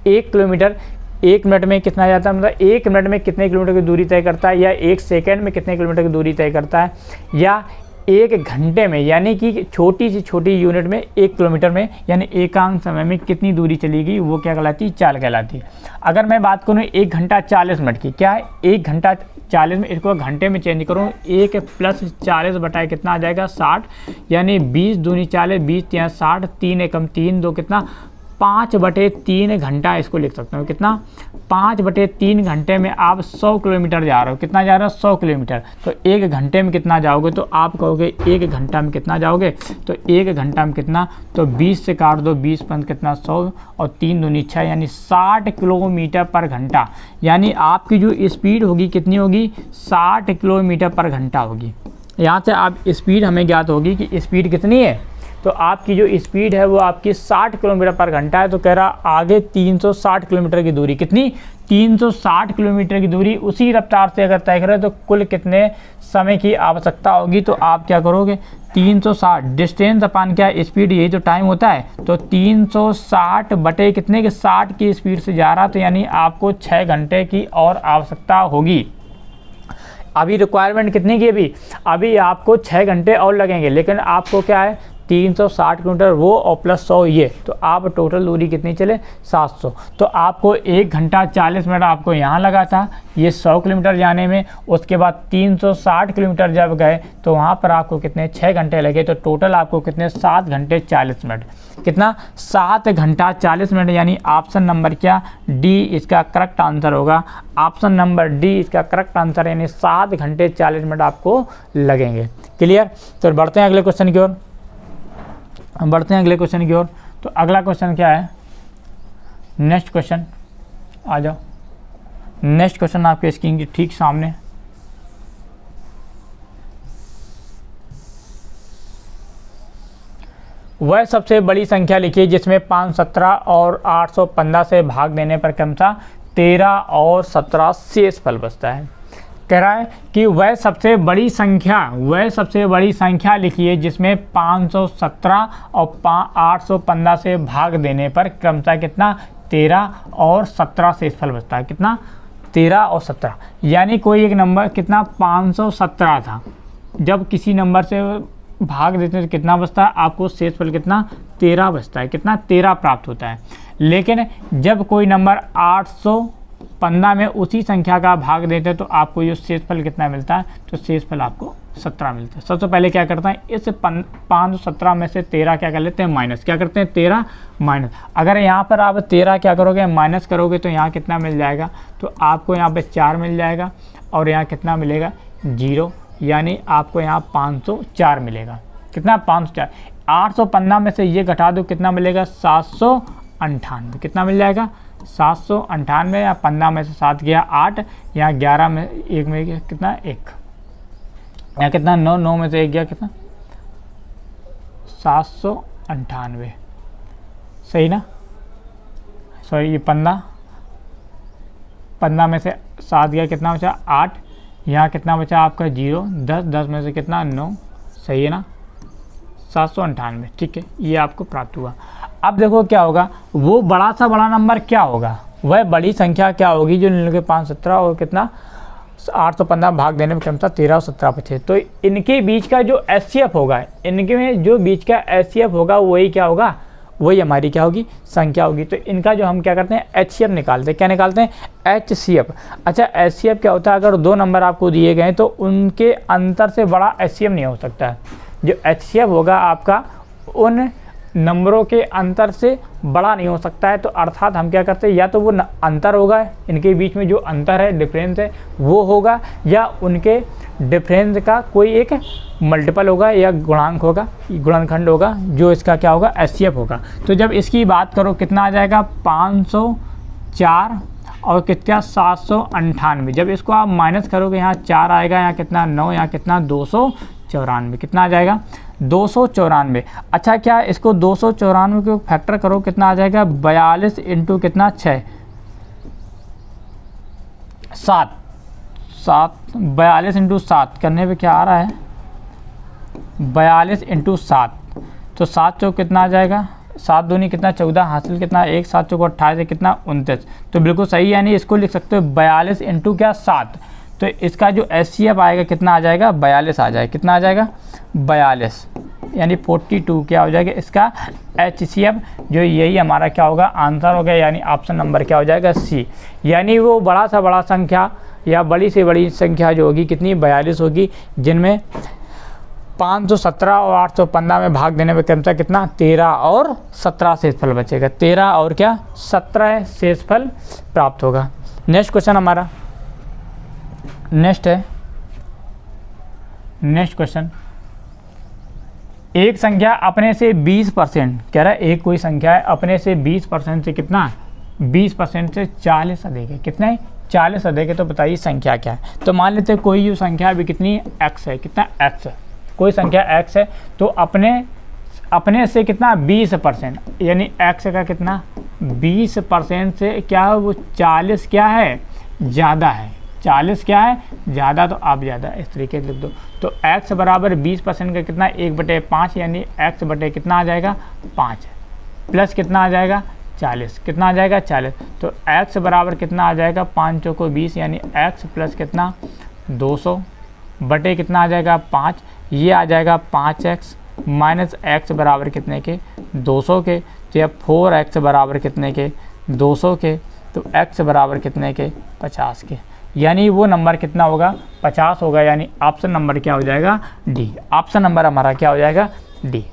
1 किलोमीटर 1 मिनट में कितना जाता है, मतलब 1 मिनट में कितने किलोमीटर की दूरी तय करता है, या 1 सेकेंड में कितने किलोमीटर की दूरी तय करता है, या 1 घंटे में, यानी कि छोटी से छोटी यूनिट में 1 किलोमीटर में, यानी एकांक समय में कितनी दूरी चलेगी, वो क्या कहलाती है, चाल कहलाती है। अगर मैं बात करूँ 1 घंटा 40 मिनट की, क्या है 1 घंटा 40 में, इसको घंटे में चेंज करूँ, 1 + 40 बटाए कितना आ जाएगा 60, यानी 20 दूनी 40, 20 × 60, 3 एकम 3, 2 कितना 5/3 घंटा इसको लिख सकते हो। कितना 5/3 घंटे में आप 100 किलोमीटर जा रहे हो। कितना जा रहे हो, 100 किलोमीटर। तो 1 घंटे में कितना जाओगे, तो आप कहोगे 1 घंटा में कितना जाओगे, तो 1 घंटा में कितना, तो 20 से काट दो, 20 पंच कितना 100, और 3 दूनी 6, यानी 60 किलोमीटर पर घंटा। यानी आपकी जो स्पीड होगी कितनी होगी, 60 किलोमीटर पर घंटा होगी। यहाँ से आप स्पीड हमें ज्ञात होगी कि स्पीड कितनी है, तो आपकी जो स्पीड है वो आपकी 60 किलोमीटर पर घंटा है। तो कह रहा आगे 360 किलोमीटर की दूरी, कितनी 360 किलोमीटर की दूरी उसी रफ्तार से अगर तय करें तो कुल कितने समय की आवश्यकता होगी। तो आप क्या करोगे, 360 डिस्टेंस अपान क्या स्पीड, यही तो टाइम होता है। तो 360 बटे कितने के 60 की स्पीड से जा रहा, तो यानी आपको 6 घंटे की और आवश्यकता होगी। अभी रिक्वायरमेंट कितनी की, अभी आपको 6 घंटे और लगेंगे, लेकिन आपको क्या है 360 किलोमीटर वो और प्लस 100 ये, तो आप टोटल दूरी कितनी चले 700। तो आपको 1 घंटा 40 मिनट आपको यहाँ लगा था ये 100 किलोमीटर जाने में। उसके बाद 360 किलोमीटर जब गए तो वहाँ पर आपको कितने 6 घंटे लगे। तो टोटल आपको कितने 7 घंटे 40 मिनट, कितना 7 घंटा 40 मिनट। यानी ऑप्शन नंबर क्या, डी इसका करेक्ट आंसर होगा। ऑप्शन नंबर डी इसका करेक्ट आंसर, यानी 7 घंटे 40 मिनट आपको लगेंगे। क्लियर। तो बढ़ते हैं अगले क्वेश्चन की ओर, तो अगला क्वेश्चन क्या है, नेक्स्ट क्वेश्चन आ जाओ। नेक्स्ट क्वेश्चन आपके स्क्रीन के ठीक सामने, वह सबसे बड़ी संख्या लिखिए जिसमें 517 और 815 से भाग देने पर क्रमशः 13 और 17 शेष फल बचता है। कह रहा है कि वह सबसे बड़ी संख्या लिखिए जिसमें 517 और 815 से भाग देने पर क्रमशः कितना 13 और 17 शेषफल बचता है। कितना? 13 और 17, यानी कोई एक नंबर कितना 517 था, जब किसी नंबर से भाग देते हैं तो कितना बचता है आपको? शेषफल कितना? 13 बचता है। कितना? 13 प्राप्त होता है। लेकिन जब कोई नंबर 815 में उसी संख्या का भाग देते हैं तो आपको जो शेषफल कितना मिलता है? तो शेषफल आपको 17 मिलता है। सबसे पहले क्या करता है, इस 517 में से 13 क्या कर लेते हैं? माइनस। क्या करते हैं? 13 माइनस। अगर यहाँ पर आप 13 क्या करोगे? माइनस करोगे तो यहाँ कितना मिल जाएगा? तो आपको यहाँ पे 4 मिल जाएगा और यहाँ कितना मिलेगा? 0, यानी आपको यहाँ 504 मिलेगा। कितना? 504। 815 में से ये घटा दो, कितना मिलेगा? 798। कितना मिल जाएगा? 798। या 15 में से 7 गया 8, यहाँ 11 में 1 में गया कितना? 1, यहाँ कितना? 9, 9 में से 1 गया कितना? 798। सही ना? सॉरी, ये 15 में से 7 गया कितना बचा? 8, यहाँ कितना बचा आपका? 0, 10, 10 में से कितना? 9। सही है ना? 798। ठीक है, ये आपको प्राप्त हुआ। अब देखो क्या होगा, वो बड़ा सा बड़ा नंबर क्या होगा, वह बड़ी संख्या क्या होगी जो निम्नलिखित के 517 और कितना 815 भाग देने में क्रमशः 13 और 17 बचे। तो इनके बीच का जो एचसीएफ होगा, इनके में जो बीच का एचसीएफ होगा वही क्या होगा? वही हमारी क्या होगी? संख्या होगी। तो इनका जो हम क्या करते हैं? एचसीएफ निकालते हैं। क्या निकालते हैं? एचसीएफ। अच्छा, एचसीएफ क्या होता है? अगर 2 नंबर आपको दिए गए तो उनके अंतर से बड़ा एचसीएफ नहीं हो सकता है। जो एचसीएफ होगा आपका उन नंबरों के अंतर से बड़ा नहीं हो सकता है। तो अर्थात हम क्या करते हैं, या तो वो अंतर होगा, इनके बीच में जो अंतर है, डिफरेंस है, वो होगा, या उनके डिफरेंस का कोई एक मल्टीपल होगा या गुणांक होगा, गुणनखंड होगा, जो इसका क्या होगा? एचसीएफ होगा। तो जब इसकी बात करो कितना आ जाएगा? 504 और कितना? 798। जब इसको आप माइनस करोगे, यहाँ 4 आएगा, यहाँ कितना? 9, यहाँ कितना? 294। कितना आ जाएगा? 294। अच्छा, क्या इसको 294 को फैक्टर करो, कितना आ जाएगा? 42 इंटू कितना? 6, 7, 42 इंटू 7 करने पे क्या आ रहा है? 42 इंटू 7, तो 7 चौक कितना आ जाएगा? 7 दूनी कितना? 14, हासिल कितना? 1, 7 चौक 28, कितना? 29। तो बिल्कुल सही, यानी इसको लिख सकते हो 42 इंटू क्या? 7। तो इसका जो एचसीएफ आएगा कितना आ जाएगा? 42 आ जाएगा। कितना आ जाएगा? 42, यानी 42 क्या हो जाएगा इसका? एचसीएफ। जो यही हमारा क्या होगा? आंसर हो गया, यानी ऑप्शन नंबर क्या हो जाएगा? सी। यानी वो बड़ा सा बड़ा संख्या या बड़ी से बड़ी संख्या जो होगी कितनी? 42 होगी, जिनमें 517 और 815 में भाग देने पर क्रमशः कितना? 13 और 17 शेषफल बचेगा। 13 और क्या? 17 शेषफल प्राप्त होगा। नेक्स्ट क्वेश्चन हमारा नेक्स्ट क्वेश्चन, एक संख्या अपने से 20% कह रहा है, एक कोई संख्या है अपने से 20% से कितना? 20% से 40 अधिक है। कितना है? 40 अधिक है। तो बताइए संख्या क्या है? तो मान लेते हैं कोई जो संख्या अभी कितनी? x है। कितना? x है। कोई संख्या x है, तो अपने से कितना? 20%, यानी x का कितना? 20% से क्या है? वो 40 क्या है? ज़्यादा है। 40 क्या है? ज़्यादा, तो आप ज़्यादा इस तरीके से लिख दो। तो x बराबर 20% का कितना? 1/5, यानी x बटे कितना आ जाएगा? 5, प्लस कितना आ जाएगा? 40। कितना आ जाएगा? 40। तो x बराबर कितना आ जाएगा? 5 चौको 20, यानी x प्लस कितना? 200 बटे कितना आ जाएगा? 5। ये आ जाएगा 5x माइनस x बराबर कितने के? 200 के। तो यह 4x बराबर कितने के? 200 के। तो x बराबर कितने के? 50 के। यानी वो नंबर कितना होगा? 50 होगा। यानी ऑप्शन नंबर क्या हो जाएगा? डी। ऑप्शन नंबर हमारा क्या हो जाएगा? डी।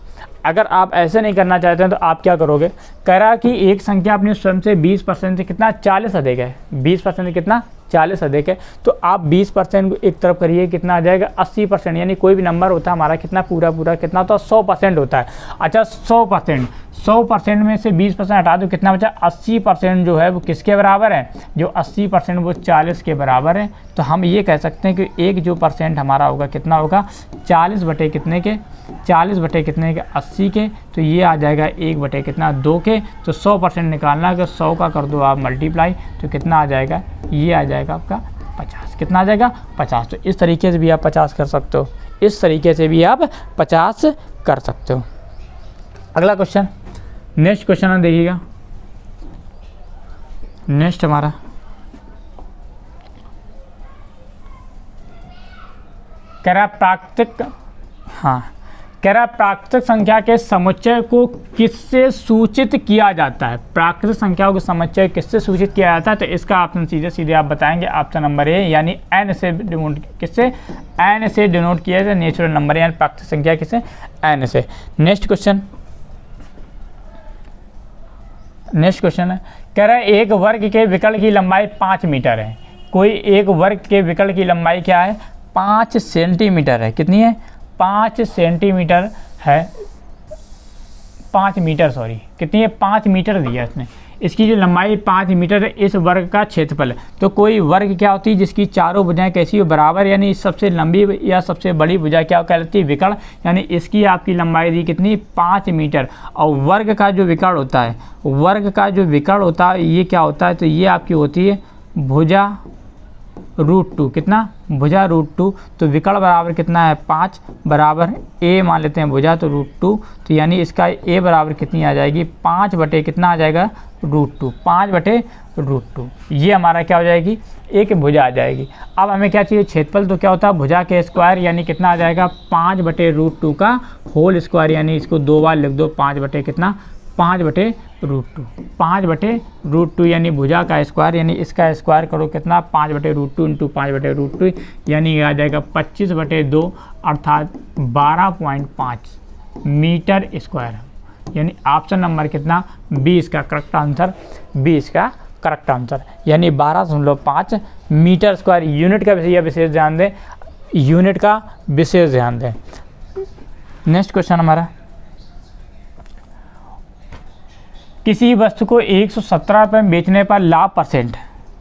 अगर आप ऐसे नहीं करना चाहते हैं तो आप क्या करोगे? कह रहा कि एक संख्या अपने स्वयं से 20% से कितना? 40 अधिक है। 20% से कितना? 40 अधिक है। तो आप 20% को एक तरफ करिए, कितना आ जाएगा? 80%। यानी कोई भी नंबर होता है हमारा कितना? पूरा कितना होता है? 100% होता है। अच्छा, 100% में से 20% हटा दो, कितना बचा? 80% जो है वो किसके बराबर है? जो 80% वो 40 के बराबर है। तो हम ये कह सकते हैं कि एक जो परसेंट हमारा होगा कितना होगा? 40 बटे कितने के? 40 बटे कितने के? 80 के। तो ये आ जाएगा 1 बटे कितना? 2 के। तो 100% निकालना है, अगर 100 का कर दो आप मल्टीप्लाई, तो कितना आ जाएगा? ये आ जाएगा आपका 50। कितना आ जाएगा? 50। तो इस तरीके से भी आप 50 कर सकते हो, इस तरीके से भी आप 50 कर सकते हो। अगला क्वेश्चन, नेक्स्ट क्वेश्चन हम देखिएगा। नेक्स्ट हमारा कह रहा प्राकृतिक, हाँ कह रहा प्राकृतिक संख्या के समुच्चय को किससे सूचित किया जाता है? प्राकृतिक संख्याओं के समुच्चय किससे सूचित किया जाता है? तो इसका ऑप्शन सीधे सीधे आप बताएंगे, ऑप्शन नंबर ए यानी एन से डिनोट, किससे? एन से डिनोट किया जाए नेचुरल नंबर यानी प्राकृतिक संख्या किससे? एन से। नेक्स्ट क्वेश्चन है, कह रहा है एक वर्ग के विकर्ण की लंबाई 5 मीटर है। कोई एक वर्ग के विकर्ण की लंबाई क्या है? 5 सेंटीमीटर है। कितनी है? 5 सेंटीमीटर है, 5 मीटर सॉरी, कितनी है? 5 मीटर दिया इसने। इसकी जो लंबाई 5 मीटर है, इस वर्ग का क्षेत्रफल है। तो कोई वर्ग क्या होती है जिसकी चारों भुजाएं कैसी हो? बराबर, यानी सबसे लंबी या सबसे बड़ी भुजा क्या कहलाती है? विकर्ण, यानी इसकी आपकी लंबाई दी कितनी? 5 मीटर। और वर्ग का जो विकर्ण होता है, वर्ग का जो विकर्ण होता है ये क्या होता है? तो ये आपकी होती है भुजा √2। कितना? भुजा √2। तो विकर्ण बराबर कितना है? 5 बराबर a मान लेते हैं भुजा, तो √2। तो यानी इसका a बराबर कितनी आ जाएगी? 5 बटे कितना आ जाएगा? √2। 5 बटे √2, ये हमारा क्या हो जाएगी? एक भुजा आ जाएगी। अब हमें क्या चाहिए? क्षेत्रफल। तो क्या होता है? भुजा के स्क्वायर, यानी कितना आ जाएगा? 5 बटे √2 का होल स्क्वायर, यानी इसको 2 बार लिख दो। 5 बटे कितना? 5 बटे √2। 5 बटे √2 यानी भुजा का स्क्वायर, यानी इसका स्क्वायर करो कितना? 5 बटे √2 इंटू 5 बटे √2, यानी आ जाएगा 25 बटे 2 अर्थात 12.5 मीटर स्क्वायर। यानी ऑप्शन नंबर कितना? 20 का करेक्ट आंसर, 20 का करेक्ट आंसर, यानी 12.5 मीटर स्क्वायर। यूनिट का विशेष ध्यान दें, यूनिट का विशेष ध्यान दें। नेक्स्ट क्वेश्चन हमारा, किसी वस्तु को 117 रुपये में बेचने पर लाभ परसेंट,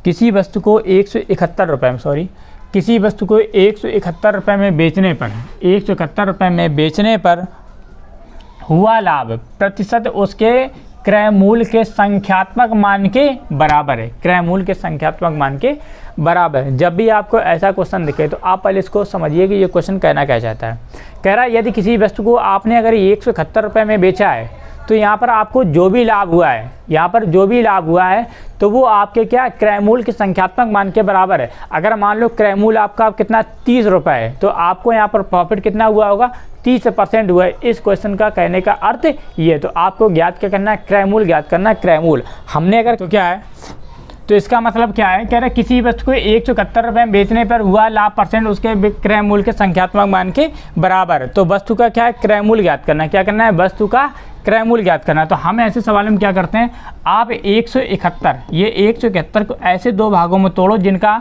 किसी वस्तु को 171 रुपये में, सॉरी, किसी वस्तु को 171 रुपये में बेचने पर, 171 रुपये में बेचने पर हुआ लाभ प्रतिशत उसके क्रय मूल्य के संख्यात्मक मान के बराबर है। क्रय मूल्य के संख्यात्मक मान के बराबर है। जब भी आपको ऐसा क्वेश्चन दिखे तो आप पहले इसको समझिए कि ये क्वेश्चन कहना क्या चाहता है। कह रहा है यदि किसी वस्तु को आपने अगर 171 रुपये में बेचा है, तो यहाँ पर आपको जो भी लाभ हुआ है, यहाँ पर जो भी लाभ हुआ है तो वो आपके क्या? क्रय मूल्य के संख्यात्मक मान के बराबर है। अगर मान लो क्रय मूल्य आपका कितना? 30 रुपये है, तो आपको यहाँ पर प्रॉफिट कितना हुआ होगा? 30% हुआ है। इस क्वेश्चन का कहने का अर्थ ये। तो आपको ज्ञात क्या करना है? क्रय मूल्य ज्ञात करना है। क्रय मूल्य हमने अगर, तो क्या है? तो इसका मतलब क्या है? कह रहे किसी वस्तु को 171 रुपये में बेचने पर हुआ लाभ परसेंट उसके क्रय मूल्य के संख्यात्मक मान के बराबर है। तो वस्तु का क्या है? क्रय मूल्य ज्ञात करना है। क्या करना है? वस्तु का क्रय मूल्य ज्ञात करना है। तो हम ऐसे सवाल में क्या करते हैं? आप 171, ये 171 को ऐसे दो भागों में तोड़ो जिनका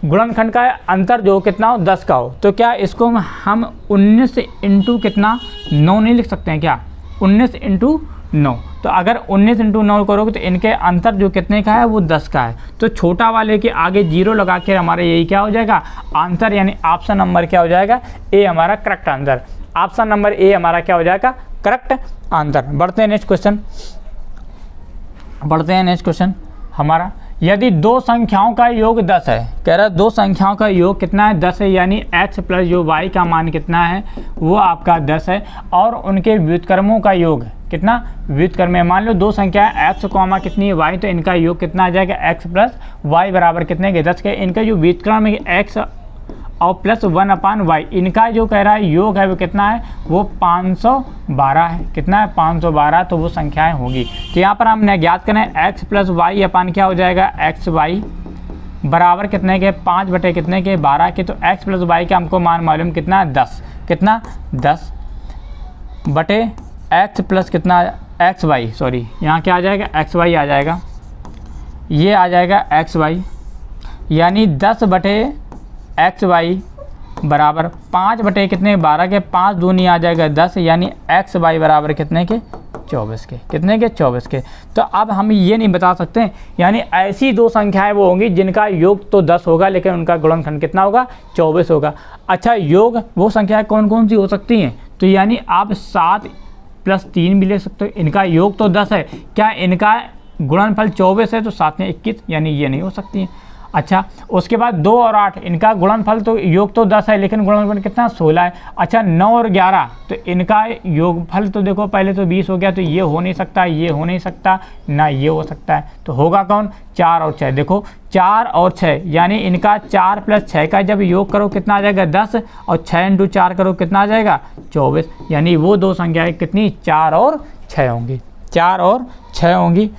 गुणनखंड का अंतर जो कितना हो? 10 का हो। तो क्या इसको हम 19 इंटू कितना? 9 नहीं लिख सकते हैं क्या? 19 इंटू 9। तो अगर 19 इंटू 9 करोगे तो इनके अंतर जो कितने का है? वो 10 का है। तो छोटा वाले के आगे 0 लगा के हमारा यही क्या हो जाएगा? आंसर, यानी ऑप्शन नंबर क्या हो जाएगा? ए हमारा correct answer. Option number A हमारा क्या हो जाएगा? Correct answer. बढ़ते हैं नेक्स्ट क्वेश्चन हमारा, यदि दो संख्याओं का योग 10 है। कह रहा है दो संख्याओं का योग कितना है? 10 है, यानी x प्लस जो y का मान कितना है? वो आपका 10 है। और उनके व्युत्क्रमों का योग कितना? व्युत्क्रम में मान लो दो संख्या x कॉमा कितनी है? y, तो इनका योग कितना आ जाएगा? x प्लस y बराबर कितने के? 10 के। इनका जो व्युत्क्रम है x और प्लस 1/y, इनका जो कह रहा है योग है वो कितना है? वो 512 है। कितना है? 512। तो वो संख्याएं होगी। तो यहाँ पर हमने ज्ञात करना है x प्लस वाई अपन क्या हो जाएगा? xy बराबर कितने के? 5 बटे कितने के? 12 के। तो x प्लस वाई का हमको मान मालूम कितना? 10। कितना? 10 बटे x प्लस कितना? xy, सॉरी यहाँ क्या आ जाएगा? xy आ जाएगा, ये आ जाएगा xy, यानी 10 बटे xy बराबर 5 बटे कितने? 12 के। 5 दूनी आ जाएगा 10, यानी xy बराबर कितने के? 24 के। कितने के? 24 के। तो अब हम ये नहीं बता सकते, यानी ऐसी दो संख्याएं वो होंगी जिनका योग तो 10 होगा लेकिन उनका गुणनखंड कितना होगा? 24 होगा। अच्छा, योग वो संख्याएं कौन कौन सी हो सकती हैं? तो यानी आप 7 प्लस 3 भी ले सकते हो। इनका योग तो 10 है, क्या इनका गुणनफल 24 है? तो 7 में 21, यानी ये नहीं हो सकती हैं। अच्छा, उसके बाद 2 और 8 इनका गुणनफल तो योग तो 10 है, लेकिन गुणनफल कितना 16 है। अच्छा, 9 और 11 तो इनका योगफल तो देखो पहले तो 20 हो गया, तो ये हो नहीं सकता, ये हो नहीं सकता, ना ये हो सकता है, तो होगा कौन 4 और 6। देखो 4 और 6 यानी इनका 4 + 6 का जब योग करो कितना आ जाएगा 10, और 6 × 4 करो कितना आ जाएगा 24, यानी वो दो संख्याएँ कितनी 4 और 6 होंगी, 4 और 6 होंगी।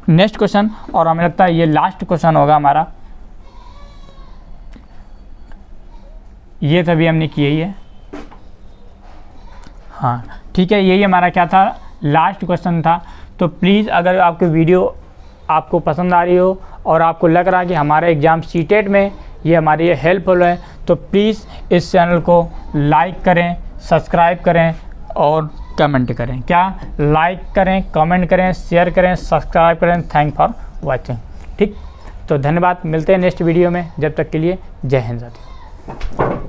नेक्स्ट क्वेश्चन, और हमें लगता है ये लास्ट क्वेश्चन होगा हमारा, ये तभी हमने किया ही है। हाँ ठीक है, यही हमारा क्या था लास्ट क्वेश्चन था। तो प्लीज़ अगर आपकी वीडियो आपको पसंद आ रही हो और आपको लग रहा है कि हमारे एग्ज़ाम सीटेट में ये हमारी हेल्पफुल है, तो प्लीज़ इस चैनल को लाइक करें, सब्सक्राइब करें और कमेंट करें। क्या लाइक करें, कमेंट करें, शेयर करें, सब्सक्राइब करें। Thank for watching. ठीक, तो धन्यवाद, मिलते हैं नेक्स्ट वीडियो में, जब तक के लिए जय हिंद साथियों।